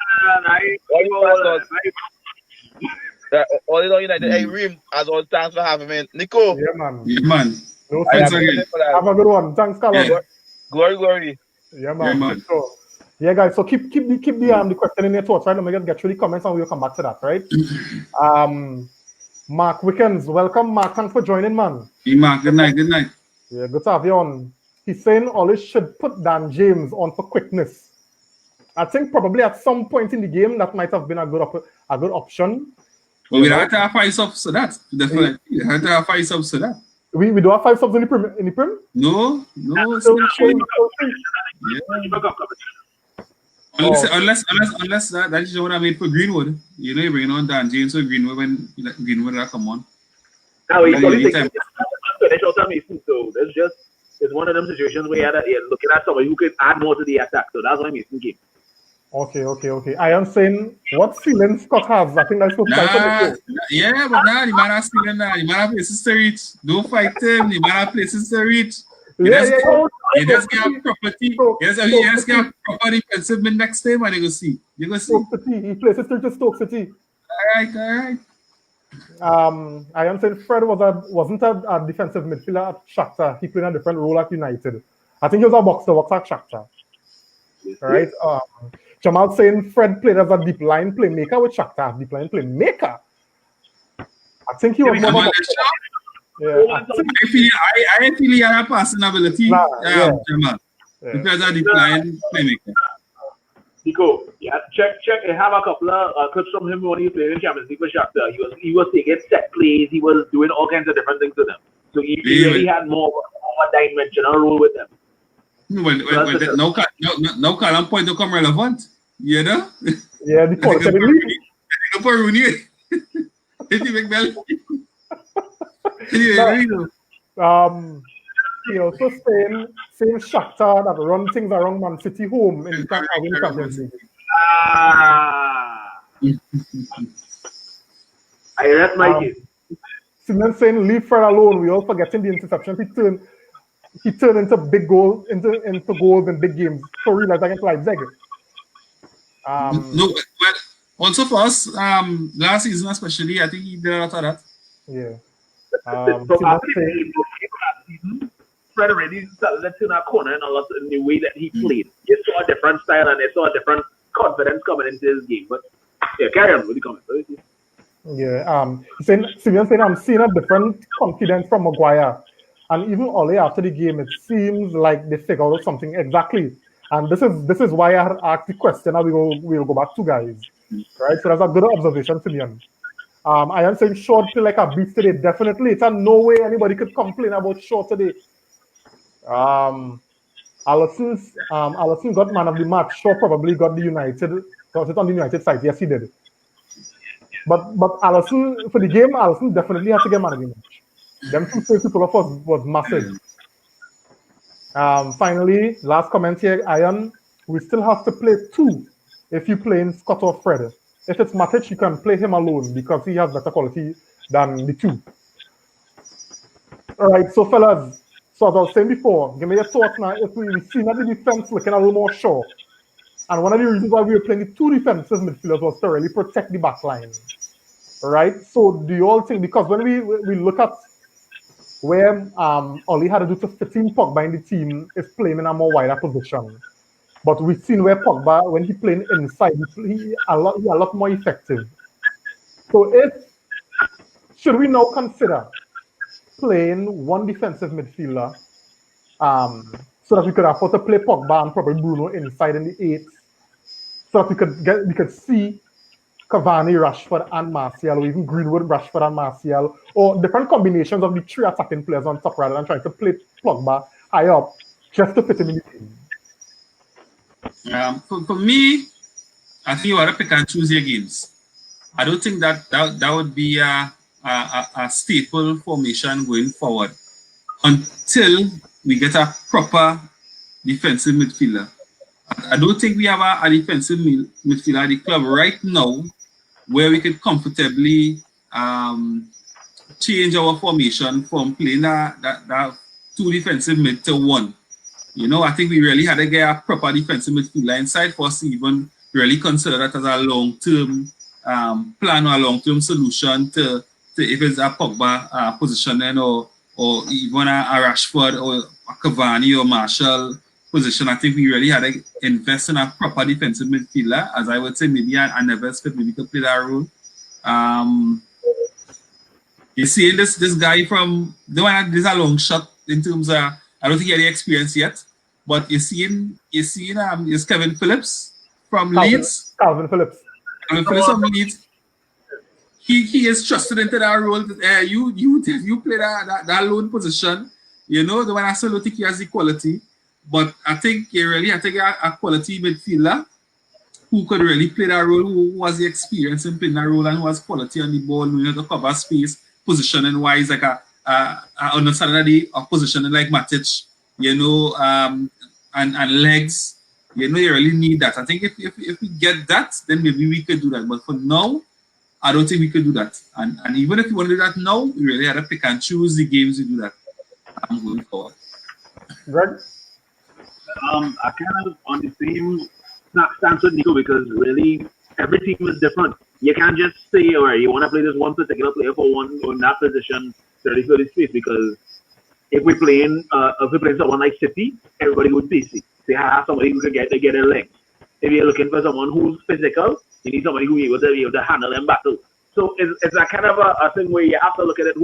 all in all United. Hey, Reem, as all, thanks for having me. Nico. Yeah, man. No, thanks again. Have a good one. Thanks, Carlos. Yeah. Glory. Yeah, man. So, yeah, guys. So keep the question in your thoughts, right? Let me get through the comments and we'll come back to that, right? Mark Wickens, welcome, Mark. Thanks for joining, man. Hey, Mark. Good night. Yeah, good to have you on. He's saying Ollie should put Dan James on for quickness. I think probably at some point in the game that might have been a good option. Well, we had to have 5 subs to that. Definitely. We had to have 5 subs to that. We do have 5 subs in the Prim? No. Unless that is what I made for Greenwood. You bring on Dan James for Greenwood when Greenwood come on. No, he's only taking finish out of Mason, so it's one of them situations where you're looking at somebody who could add more to the attack. So that's why Mason came. Okay. I am saying what feeling Scott has. I think that's what yeah, but the man has feeling that. The man has places to reach. Don't fight him. The man has places to reach. He just get property. He just get proper defensive mid next time and you go see. He plays his to Stoke City. All right. I am saying Fred wasn't a defensive midfielder at Shakhtar. He played a different role at United. I think he was a box at Shakhtar. Right? Jamal saying Fred played as a deep line playmaker with Shakhtar. Deep line playmaker. I think he was more of a I feel he had a passing ability. Jamal. He plays as a deep line playmaker. Nico, check. Have a couple of clips from him when he played in Champions League for Shakhtar. He was taking set plays. He was doing all kinds of different things to them. So he really had more of a dimensional role with them. No Callum point to come relevant. Yeah, the point. Rooney. He make bell. He also saying Shakhtar that run things around Man City home in the Champions League. I rest my case. Simon saying leave Fred alone. We all forgetting the interception. He turned into big goals into goals in big games. So realize against Leipzig. No, well, also for us, last season especially, I think he did a lot of that. Yeah. Fred already left in that corner and a lot in the way that he played. You saw a different style and you saw a different confidence coming into this game. But yeah, carry on with the comments. Yeah, Simeon saying I'm seeing a different confidence from Maguire. And even Ole after the game, it seems like they figured out something exactly. And this is why I had asked the question and we'll go back to guys. Right? So that's a good observation, Simeon. I am saying Short play like a beast today. Definitely. It's no way anybody could complain about Short today. Allison got man of the match. Shaw probably got it on the United side. Yes, he did. But Allison for the game, Allison definitely had to get man of the match. Them two saves to pull off was massive. Finally, last comment here, Iron. We still have to play two if you play in Scott or Fred. If it's Matic, you can play him alone because he has better quality than the two. All right, so fellas, so as I was saying before, give me your thoughts now. If we see that the defense looking a little more sure, and one of the reasons why we were playing the two defensive midfielders was to really protect the back line. Right? So do you all think, because when we look at where all he had to do to fit in Pogba in the team is playing in a more wider position. But we've seen where Pogba, when he playing inside, he a lot more effective. So should we now consider playing one defensive midfielder so that we could afford to play Pogba and probably Bruno inside in the eighth, so that we could see Cavani, Rashford, and Martial, or even Greenwood, Rashford, and Martial, or different combinations of the three attacking players on top rather than trying to play Pogba high up just to fit him in the team. For me, I think you want to pick and choose your games. I don't think that would be a staple formation going forward until we get a proper defensive midfielder. I don't think we have a defensive midfielder at the club right now where we could comfortably change our formation from playing that two defensive mid to one. You know, I think we really had to get a proper defensive midfielder inside for us to even really consider that as a long-term plan or a long-term solution to if it's a Pogba positioning or even a Rashford or a Cavani or Martial position. I think we really had to invest in a proper defensive midfielder, as I would say maybe a Neves could maybe play that role. You see this guy from the one this is a long shot in terms of I don't think he had the experience yet, but you see is Kevin Phillips from Leeds. Calvin Phillips. Kevin Phillips from Leeds. He is trusted into that role. You play that lone position. You know, the one I still think he has the quality, but I think you really have to get a quality midfielder who could really play that role, who has the experience in playing that role and who has quality on the ball, who knows to cover space, positioning wise, like understanding of positioning like Matic, you know, and legs. You know, you really need that. I think if we get that, then maybe we could do that. But for now, I don't think we could do that. And even if you want to do that now, we really have to pick and choose the games to do that. I'm going forward. Greg? I kind of on the same stance with Nico because really every team is different. You can't just say, all right, you want to play this one particular player for one in that position, 30 space because if we're playing someone like City, everybody would be see. They have somebody who can get their legs. If you're looking for someone who's physical, you need somebody who is able to handle them battle. So it's a kind of a thing where you have to look at it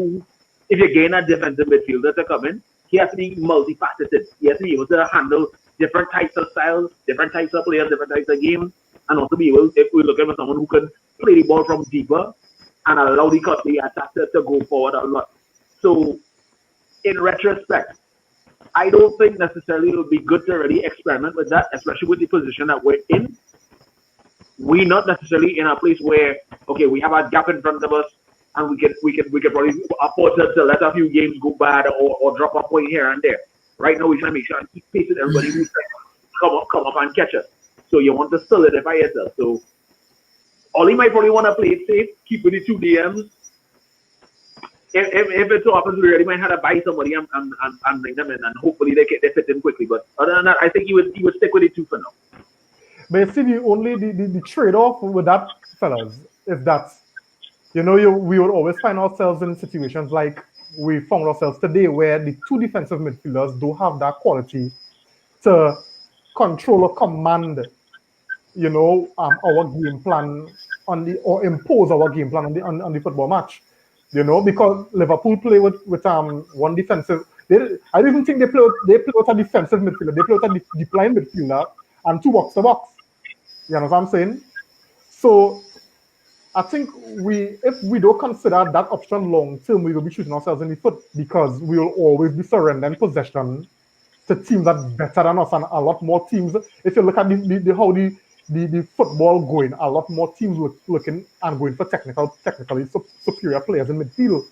if you gain a defensive midfielder to come in, he has to be multifaceted. He has to be able to handle different types of styles, different types of players, different types of games, and also be able, if we're looking for someone who can play the ball from deeper and allow the attack to go forward a lot. So, in retrospect, I don't think necessarily it would be good to really experiment with that, especially with the position that we're in. We're not necessarily in a place where, okay, we have a gap in front of us, and we could probably afford to let a few games go bad or drop a point here and there. Right now, we're trying to make sure and keep pace with everybody who's trying to come up and catch us. So you want to solidify yourself. So Ollie might probably want to play it safe, keep with the two DMs. If it so happens, we really might have to buy somebody and bring them in, and hopefully they fit in quickly. But other than that, I think he would stick with the two for now. But you see, the trade-off with that, fellas, is that we would always find ourselves in situations like we found ourselves today where the two defensive midfielders do have that quality to control or command, our game plan or impose our game plan on the football match. Because Liverpool play with one defensive. I don't even think they play with a defensive midfielder. They play with a deep line midfielder and two box to box. You know what I'm saying? So I think if we don't consider that option long term, we will be shooting ourselves in the foot because we will always be surrendering possession to teams that better than us, and a lot more teams. If you look at how the football going, a lot more teams looking and going for technically superior players in midfield,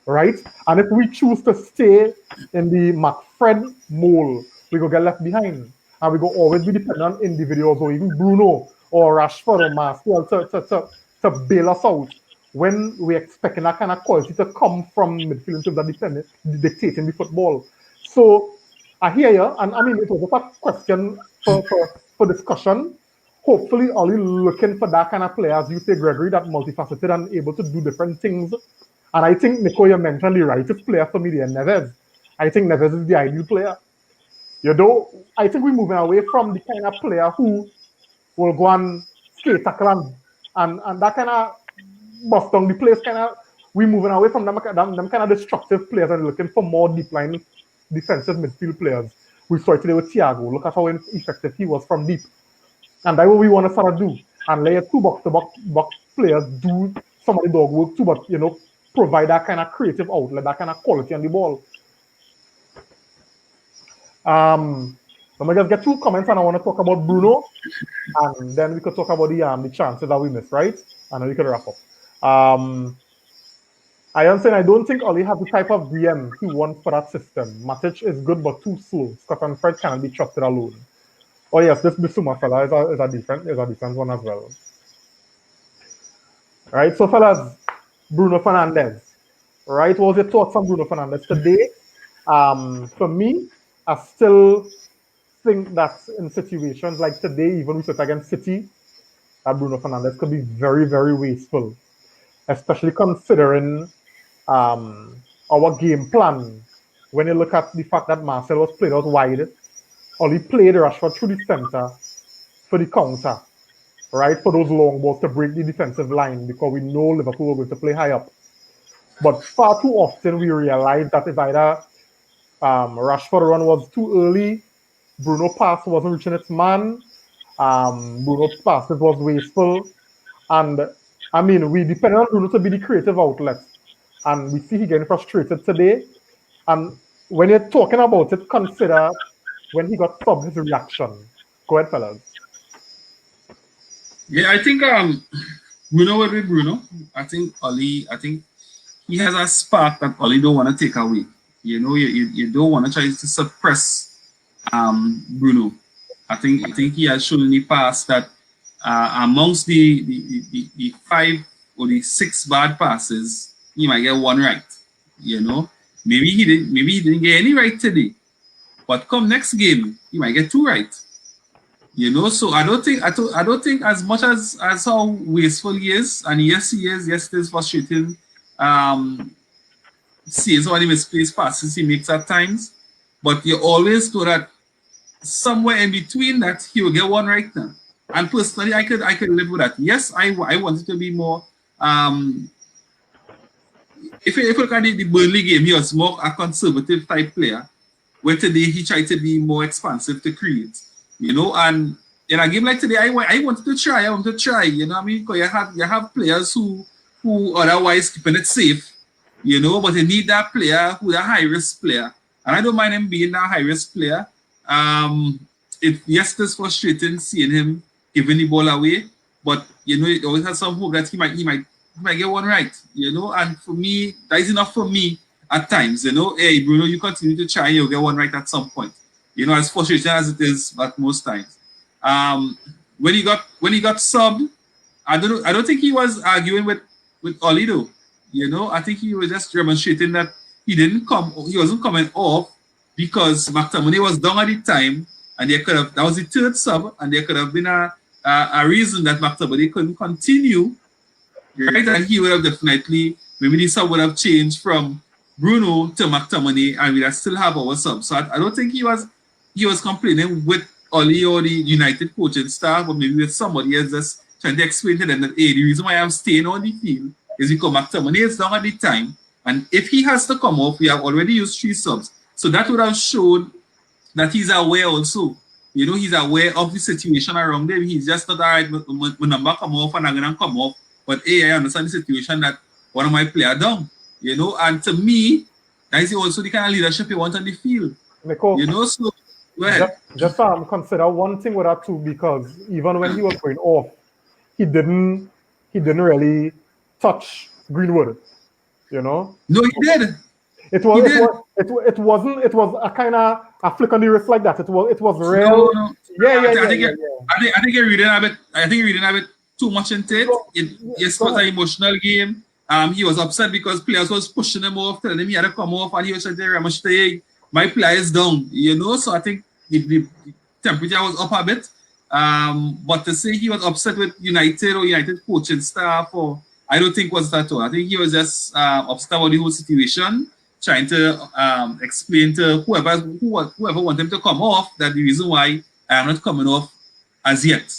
right? And if we choose to stay in the McFred mold, we go get left behind, and we go always be dependent on individuals or even Bruno or Rashford or Martial to bail us out when we're expecting that kind of quality to come from midfield in terms of dictating the football. So I hear you, and I mean, it was a question for discussion. Hopefully, are you looking for that kind of player, as you say, Gregory, that multifaceted and able to do different things? And I think, Nico, you mentioned the rightest player for me there, Neves. I think Neves is the ideal player. I think we're moving away from the kind of player who will go and skate, tackle, and that kind of bust down the place kind of. We're moving away from them kind of destructive players and looking for more deep line defensive midfield players. We saw it today with Thiago. Look at how effective he was from deep. And that's what we want to sort of do. And let two box players do some of the dog work too, but provide that kind of creative outlet, that kind of quality on the ball. Let me just get two comments, and I want to talk about Bruno, and then we could talk about the chances that we missed, right? And then we could wrap up. I am saying I don't think Oli has the type of DM he wants for that system. Matic is good but too slow. Scott and Fred cannot be trusted alone. Oh yes, this Bissouma fella is a different one as well. Right, so fellas, Bruno Fernandes. Right, what was your thoughts on Bruno Fernandes today? For me, I still think that in situations like today, even we sit against City, that Bruno Fernandes could be very, very wasteful, especially considering our game plan. When you look at the fact that Marcel was played out wide, Oli played Rashford through the center for the counter, right? For those long balls to break the defensive line because we know Liverpool were going to play high up. But far too often we realize that it's either Rashford run was too early, Bruno pass wasn't reaching its man, Bruno pass was wasteful, and I mean we depend on Bruno to be the creative outlet, and we see he getting frustrated today. And when you're talking about it, consider when he got subbed, his reaction. Go ahead, fellas. Yeah, I think Bruno will be Bruno. I think he has a spark that Oli don't want to take away. You don't want to try to suppress Bruno. I think he has shown in the past that amongst the 5 or the 6 bad passes, he might get one right. Maybe he didn't get any right today, but come next game, he might get 2 right. So I don't think as much as how wasteful he is, and yes he is, yes it is frustrating. Seeing so many misplaced passes he makes at times, but you always know that somewhere in between that he will get one right now. And personally, I could live with that. Yes, I wanted to be more. If you look at the Burnley game, he was more a conservative type player, where today he tried to be more expansive to create. And in a game like today, I wanted to try. I wanted to try. You know what I mean? Because you have players who otherwise keeping it safe. But you need that player who's a high risk player, and I don't mind him being a high risk player. Yes, it's frustrating seeing him giving the ball away, but it always has some hope that he might get one right. And for me, that is enough for me at times. Hey Bruno, you continue to try, you'll get one right at some point. As frustrating as it is at most times. When he got subbed, I don't think he was arguing with Oli though. I think he was just demonstrating that he wasn't coming off because McTominay was down at the time, and that was the 3rd sub, and there could have been a reason that McTominay couldn't continue, right? And he would have definitely, maybe the sub would have changed from Bruno to McTominay, and we'd still have our sub. So I don't think he was complaining with Oli or the United coaching staff, or maybe with somebody else just trying to explain to them that, hey, the reason why I'm staying on the field is because McTominay is down at the time. And if he has to come off, we have already used 3 subs. So that would have showed that he's aware also. You know, he's aware of the situation around him. He's just not, all right, my number come off and I'm going to come off. But hey, I understand the situation that one of my players down. You know, and to me, that is also the kind of leadership you want on the field. Nico, You know, so go ahead. just consider one thing with that too, because even when he was going off, he didn't really touch Greenwood. You know, No, he did. it He did. was a kind of a flick on the wrist like that. It was No, real. no. Yeah. I think you're reading a bit. I think you're reading a bit too much into it. Yes, it was an emotional game. He was upset because players was pushing him off, telling him he had to come off, and he was trying to say, my player is down. You know, so I think the temperature was up a bit. But to say he was upset with United or United coaching staff, or I don't think was that at all. I think he was just upset about the whole situation, trying to explain to whoever wanted him to come off that the reason why I am not coming off as yet.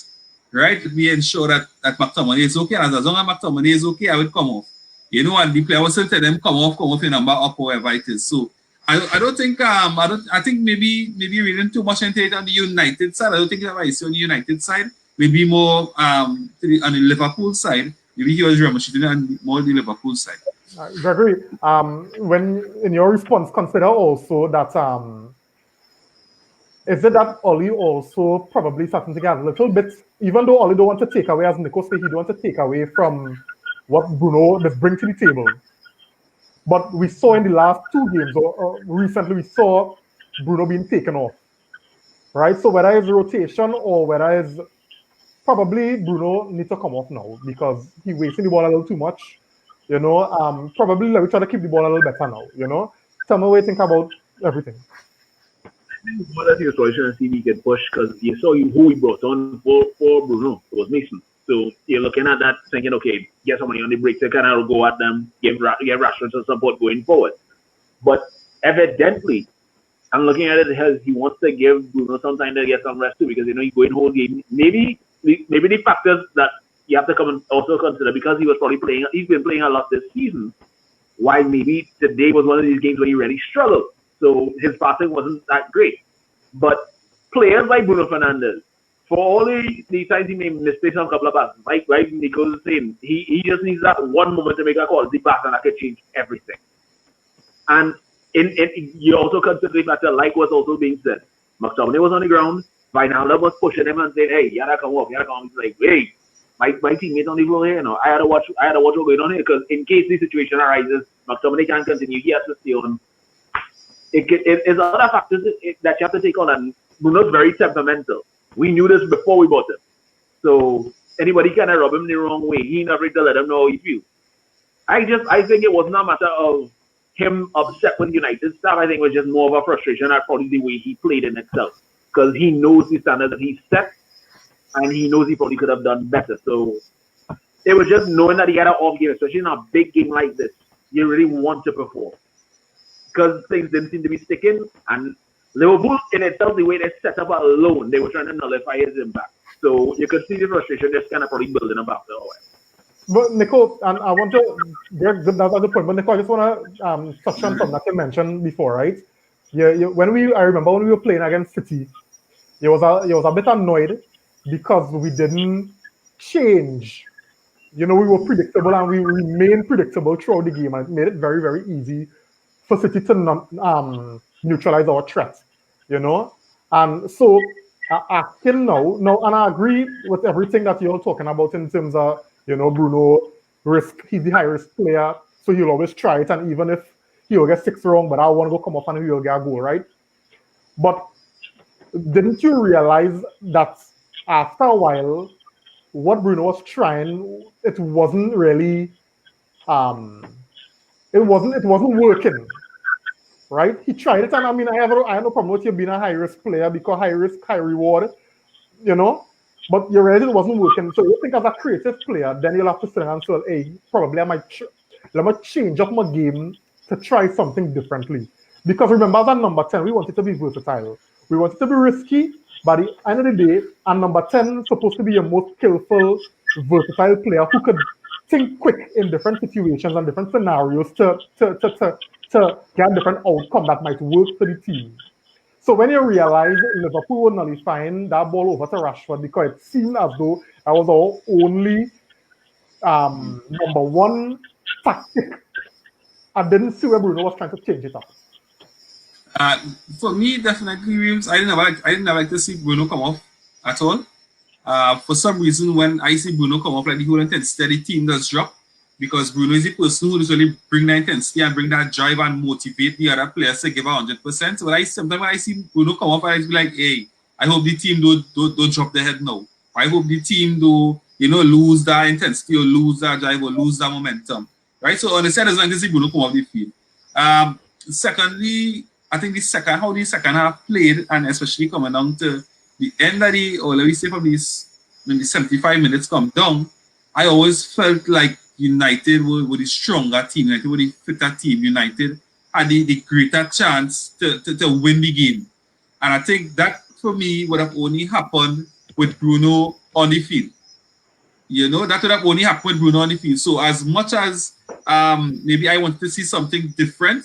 Right? We ensure that McTominay is okay, and as long as McTominay is okay, I will come off. You know, and the player will still tell them come off your number up, or whatever it is. So I don't think I think maybe reading too much into it on the United side. I don't think that I see on the United side. Maybe more on the Liverpool side. Maybe he was remonstrating on more the Liverpool side. Gregory, when in your response, consider also that is it that Oli also probably starting to get a little bit, even though Oli don't want to take away, as Nico said, he don't want to take away from what Bruno does bring to the table. But we saw in the last 2 games, or recently, we saw Bruno being taken off, right? So whether it's rotation or whether it's probably Bruno needs to come off now because he's wasting the ball a little too much. You know, probably let me try to keep the ball a little better now. You know, tell me what you think about everything. But that's your solution and see if he can push because you saw who he brought on for Bruno. It was Mason. So you're looking at that thinking, okay, get somebody on the break to kind of go at them, give Rashford some support going forward. But evidently, I'm looking at it as he wants to give Bruno some time to get some rest too because you know he's going whole game. Maybe the factors that you have to come and also consider because he was probably playing. He's been playing a lot this season. Why maybe today was one of these games where he really struggled. So his passing wasn't that great. But players like Bruno Fernandes, for all the times he may misplace on a couple of passes, like Nico was saying, he just needs that one moment to make a quality pass and that could change everything. And you also consider the factor, like what's also being said. McTominay was on the ground, Wijnaldum was pushing him and saying, hey, you gotta come off, you gotta come off. He's like, hey, my teammate on the floor here, you know, I had to watch what's going on here because in case the situation arises, McTominay can't continue, he has to stay on. It's other factors that you have to take on, and Bruno's very temperamental. We knew this before we bought him. So anybody kind of rub him the wrong way. He never to let him know how he feels. I think it wasn't a matter of him upset with United staff. I think it was just more of a frustration at probably the way he played in itself. Because he knows the standard that he set, and he knows he probably could have done better. So it was just knowing that he had an off game, especially in a big game like this. You really want to perform. Because things didn't seem to be sticking, and Liverpool in itself, the way they set up alone, they were trying to nullify his impact. So you could see the frustration just kind of probably building up after a while. But Nico, and I want to get that at the point. But Nico, I just want to touch on something that you mentioned before, right? I remember when we were playing against City, you was a bit annoyed because we didn't change. You know, we were predictable and we remained predictable throughout the game, and it made it very, very easy for City to neutralize our threat, you know? And so, acting now, and I agree with everything that you're talking about in terms of, you know, Bruno, he's the high risk player, so he'll always try it, and even if he'll get 6 wrong, but I want to go come up and he'll get a goal, right? But didn't you realize that after a while, what Bruno was trying, it wasn't really, it wasn't working, right? He tried it, and I mean, I have no problem with you being a high risk player because high risk, high reward, you know. But you realized it wasn't working. So you think as a creative player, then you'll have to sit and say, hey, probably let me change up my game to try something differently. Because remember, as a number 10, we wanted to be versatile. We wanted to be risky, By the end of the day, and number 10 supposed to be a most skillful, versatile player who could think quick in different situations and different scenarios to get a different outcome that might work for the team. So when you realize Liverpool were nullifying that ball over to Rashford because it seemed as though that was our only number one tactic, I didn't see where Bruno was trying to change it up. Uh, for me, definitely, Williams, I didn't like to see Bruno come off at all. For some reason, when I see Bruno come off, like the whole intensity of the team does drop because Bruno is the person who usually bring that intensity and bring that drive and motivate the other players to give 100%. So sometimes when I see Bruno come off, I just be like, hey, I hope the team don't drop their head now. I hope the team do lose that intensity or lose that drive or lose that momentum. Right? So on the side, as long as see Bruno come off the field. Secondly, I think how the second half played, and especially coming down to the end of or let me say from when the 75 minutes come down, I always felt like United were the stronger team, United were the fitter team, United had the greater chance to win the game. And I think that for me would have only happened with Bruno on the field. That would have only happened with Bruno on the field. So as much as maybe I wanted to see something different,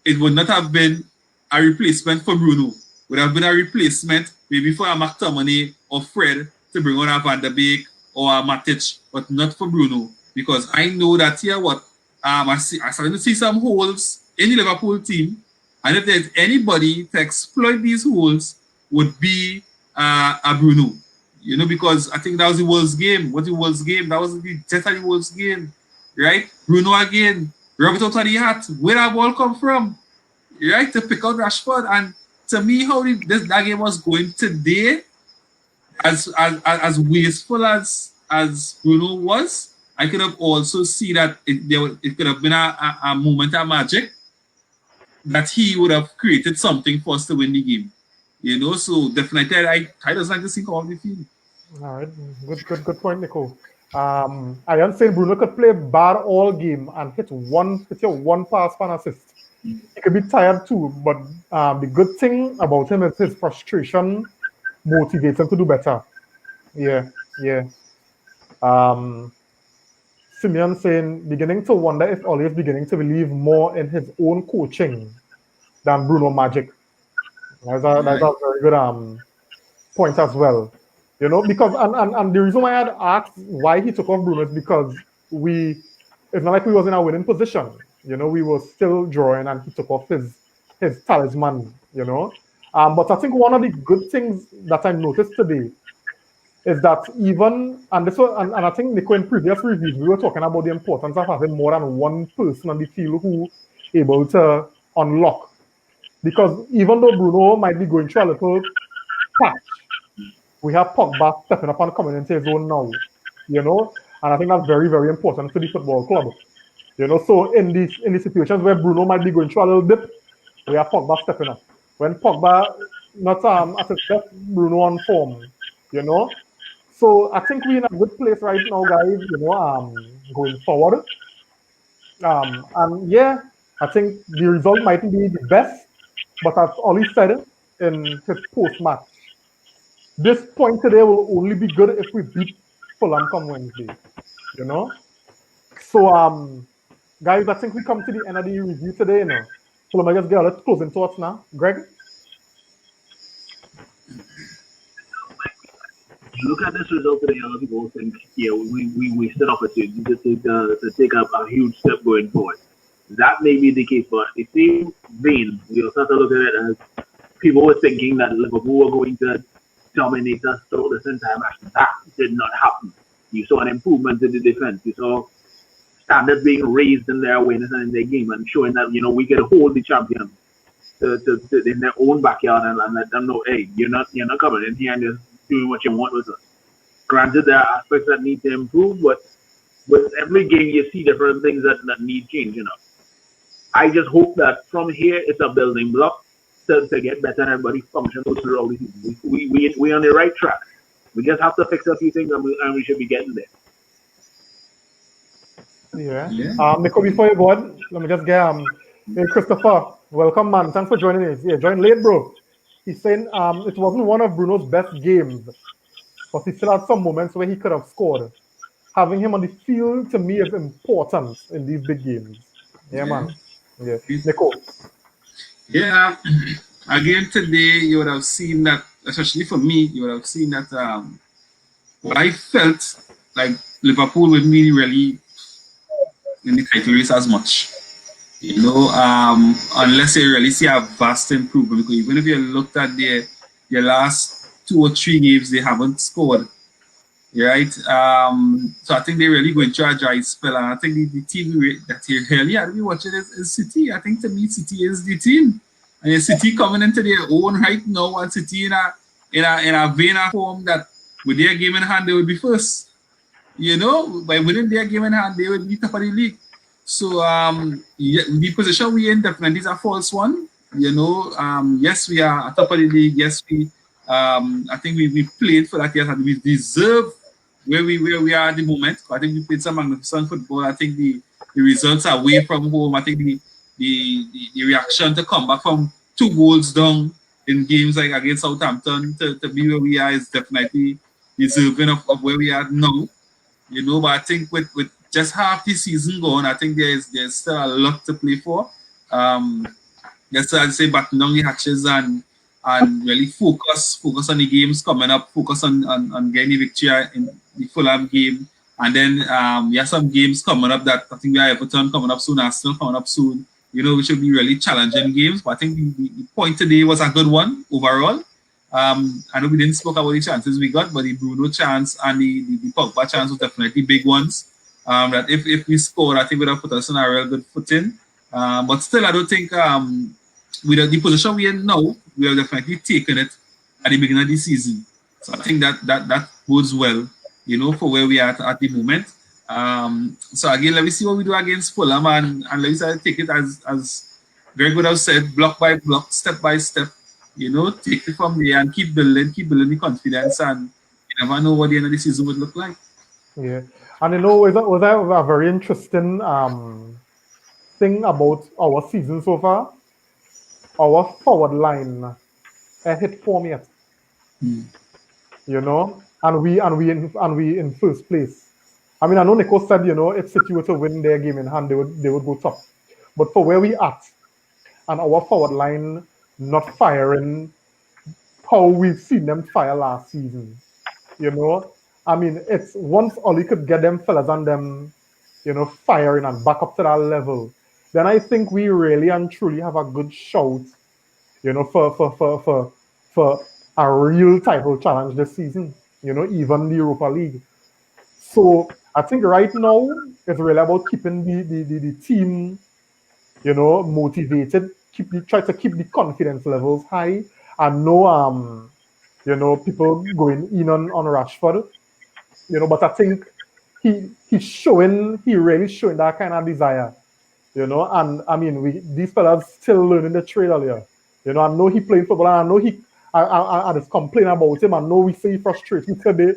it would not have been a replacement for Bruno. It would have been a replacement maybe for a McTominay or Fred to bring on a Van der Beek or a Matic, but not for Bruno. Because I know that here I started to see some holes in the Liverpool team. And if there's anybody to exploit these holes, would be a Bruno. Because I think that was the Wolves game. What the Wolves game? That was the death of the Wolves game. Right? Bruno again. Rub it out of the hat. Where that ball come from? Right? To pick out Rashford. And to me, how that game was going today, as wasteful as Bruno was, I could have also seen that it could have been a moment of magic that he would have created something for us to win the game. So definitely I just like to see all the field. All right, good point, Nico. I am saying Bruno could play bad all game and hit your one pass for an assist. He could be tired too, but the good thing about him is his frustration motivates him to do better. Yeah. Simeon saying, beginning to wonder if Ole is beginning to believe more in his own coaching than Bruno Magic. That's a very good point as well. Because and the reason why I had asked why he took off Bruno is because it's not like we was in a winning position. We were still drawing and he took off his talisman, But I think one of the good things that I noticed today is that and I think Nico, in previous reviews we were talking about the importance of having more than one person on the field who able to unlock. Because even though Bruno might be going through a little patch, we have Pogba stepping up and coming into his own now, and I think that's very, very important to the football club. So in the situations where Bruno might be going through a little dip, we have Pogba stepping up. When Pogba not at his best, Bruno on form, So I think we're in a good place right now, guys, going forward. And yeah, I think the result mightn't be the best, but as Ollie said in his post-match, this point today will only be good if we beat Fulham come Wednesday, So, guys, I think we come to the end of the review today, So let me just get a closing thoughts now. Greg? Look at this result today, a lot of people think, yeah, we wasted opportunity to take up a huge step going forward. That may be the case, but the same vein, we also have to look at it as people were thinking that Liverpool were going to dominate us throughout this entire match. That did not happen. You saw an improvement in the defense. You saw standards being raised in their awareness and in their game, and showing that we can hold the champions in their own backyard and let them know, hey, you're not coming in here and just doing what you want with us. Granted, there are aspects that need to improve, but with every game you see different things that need change. I just hope that from here it's a building block to get better and everybody function throughout the season. We're on the right track. We just have to fix a few things and we should be getting there. Yeah. Nico, before you go on, let me just get hey, Christopher, welcome, man. Thanks for joining us. Yeah, join late, bro. he's saying it wasn't one of Bruno's best games, but he still had some moments where he could have scored. Having him on the field to me is important in these big games. Yeah, Yeah. man. Yeah, Nico. Yeah. Again today, you would have seen that, especially for me, you would have seen that what I felt like Liverpool wouldn't really in the title race as much. Unless you really see a vast improvement. Because even if you looked at their last 2 or 3 games, they haven't scored. Right? So I think they're really going through a dry spell. And I think the team that you really had to be watching is City. I think to me, City is the team. And City coming into their own right now, and City in a vein of form that with their game in hand, they would be first. By winning their game in hand, they would be top of the league. So yeah, the position we in definitely is a false one. Yes, we are at top of the league. Yes, I think we played for that. Yes, and we deserve where we are at the moment. I think we played some magnificent football. I think the results are away from home. I think the reaction to come back from 2 goals down in games like against Southampton to be where we are is definitely deserving of where we are now. But I think with just half the season gone, I think there's still a lot to play for. Just I'd say batten down the hatches and really focus on the games coming up, focus on getting the victory in the Fulham game. And then some games coming up that I think we have Everton coming up soon, Arsenal coming up soon, which will be really challenging games. But I think the point today was a good one overall. I know we didn't speak about the chances we got, but the Bruno chance and the Pogba chance was definitely big ones. That if we scored, I think would have put us on a real good footing. But still, I don't think with the position we're in now, we have definitely taken it at the beginning of the season. So I think that bodes well, for where we are at the moment. So again, let me see what we do against Fulham, and let me take it as Greg would have said, block by block, step by step. Take it from there and keep building the confidence, and you never know what the end of the season would look like. Yeah, and was that a very interesting thing about our season so far? Our forward line hit form yet, and we in first place. I mean, I know Nico said, if City were to win their game in hand, they would go top. But for where we at, and our forward line not firing how we've seen them fire last season, I mean, it's once Ollie could get them fellas and them, firing and back up to that level, then I think we really and truly have a good shout, for a real title challenge this season, even the Europa League. So I think right now it's really about keeping the team, motivated, try to keep the confidence levels high, and people going in on Rashford, but I think he really showing that kind of desire, and I mean these fellas still learning the trade earlier. I know he playing football, and I know I just complain about him. I know we say frustrating today,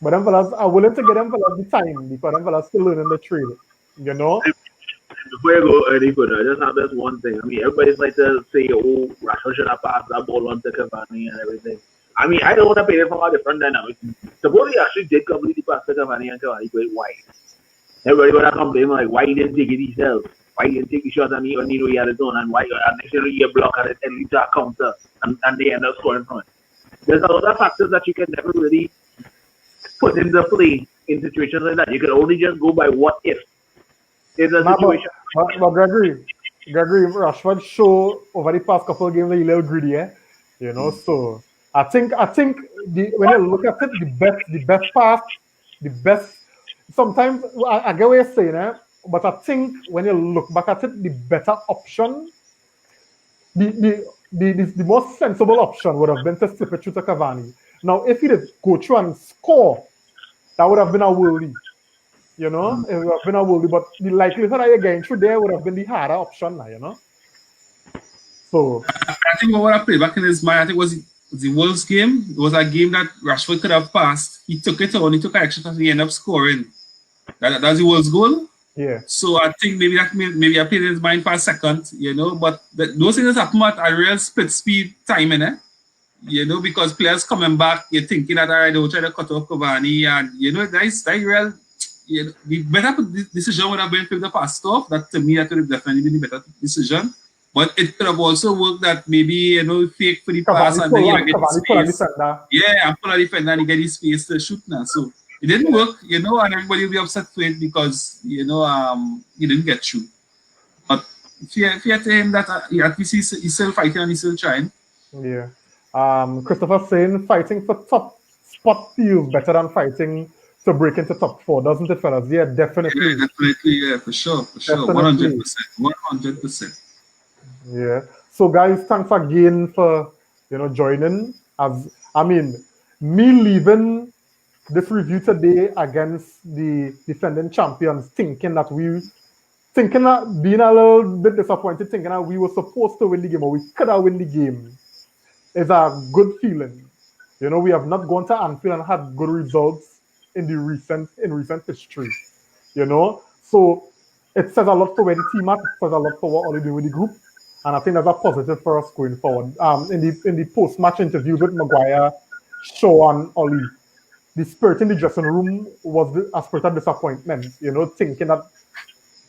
but them fellas are willing to get them fellas the time because them fellas still learning the trade, Before you go any further, I just have this one thing. I mean, everybody's like to say, oh, Rashford should have passed that ball on to Cavani and everything. I mean, I don't want to pay it from a different dynamic. Suppose he actually did completely pass to Cavani and Cavani went wide. Everybody gonna complain like, why he didn't take it himself? Why he didn't take the shot and he had it on, and why next year he block at it and leads a counter and they end up scoring from it. There's a lot of factors that you can never really put into play in situations like that. You can only just go by what if. In a situation. But Gregory, Rashford show over the past couple of games that he's a little greedy, So I think when you look at it, the best pass, the best. Sometimes I get what you're saying, but I think when you look back at it, the better option, the most sensible option would have been to slip it through to Cavani. Now, if he did go through and score, that would have been a worldly. It would have been a worldly, but the likelihood that you're getting through there would have been the harder option now, So I think what I played back in his mind, I think was the Wolves game. It was a game that Rashford could have passed. He took it on, he took an extra time, he ended up scoring. That's the Wolves goal. Yeah. So I think maybe I played in his mind for a second, but those things happen at a real split speed time, because players coming back, you're thinking that, all right, they'll try to cut off Cavani. And, that's real. The better decision would have been for the pass off. That, to me, that would have definitely been the better decision. But it could have also worked that maybe, fake for the pass and then you get his space. Yeah, and pull a defender and you get his space to shoot now. So it didn't work, and everybody will be upset with it because, he didn't get through. But fair to him that at least he's still fighting and he's still trying. Yeah. Christopher saying fighting for top spot feels better than fighting to break into top 4, doesn't it, fellas? Yeah, definitely. Yeah, definitely, yeah, for sure. 100%. Yeah. So, guys, thanks again for joining. Me leaving this review today against the defending champions, thinking that being a little bit disappointed, thinking that we were supposed to win the game or we could have win the game, is a good feeling. We have not gone to Anfield and had good results in recent history. So it says a lot for where the team at. It says a lot for what Ollie doing with the group, and I think that's a positive for us going forward. In the post-match interviews with Maguire, Shaw, and Ollie, the spirit in the dressing room was a spirit of disappointment. Thinking that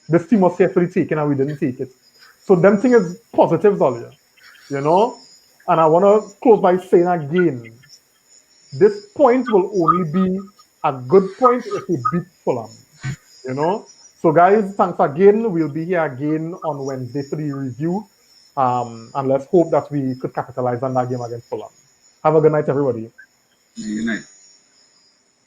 this team was here for the taking and we didn't take it. So them thing is positives, Ollie. And I want to close by saying again, this point will only be a good point if we beat Fulham. So guys, thanks again. We'll be here again on Wednesday for the review. And let's hope that we could capitalize on that game against Fulham. Have a good night, everybody. Good night.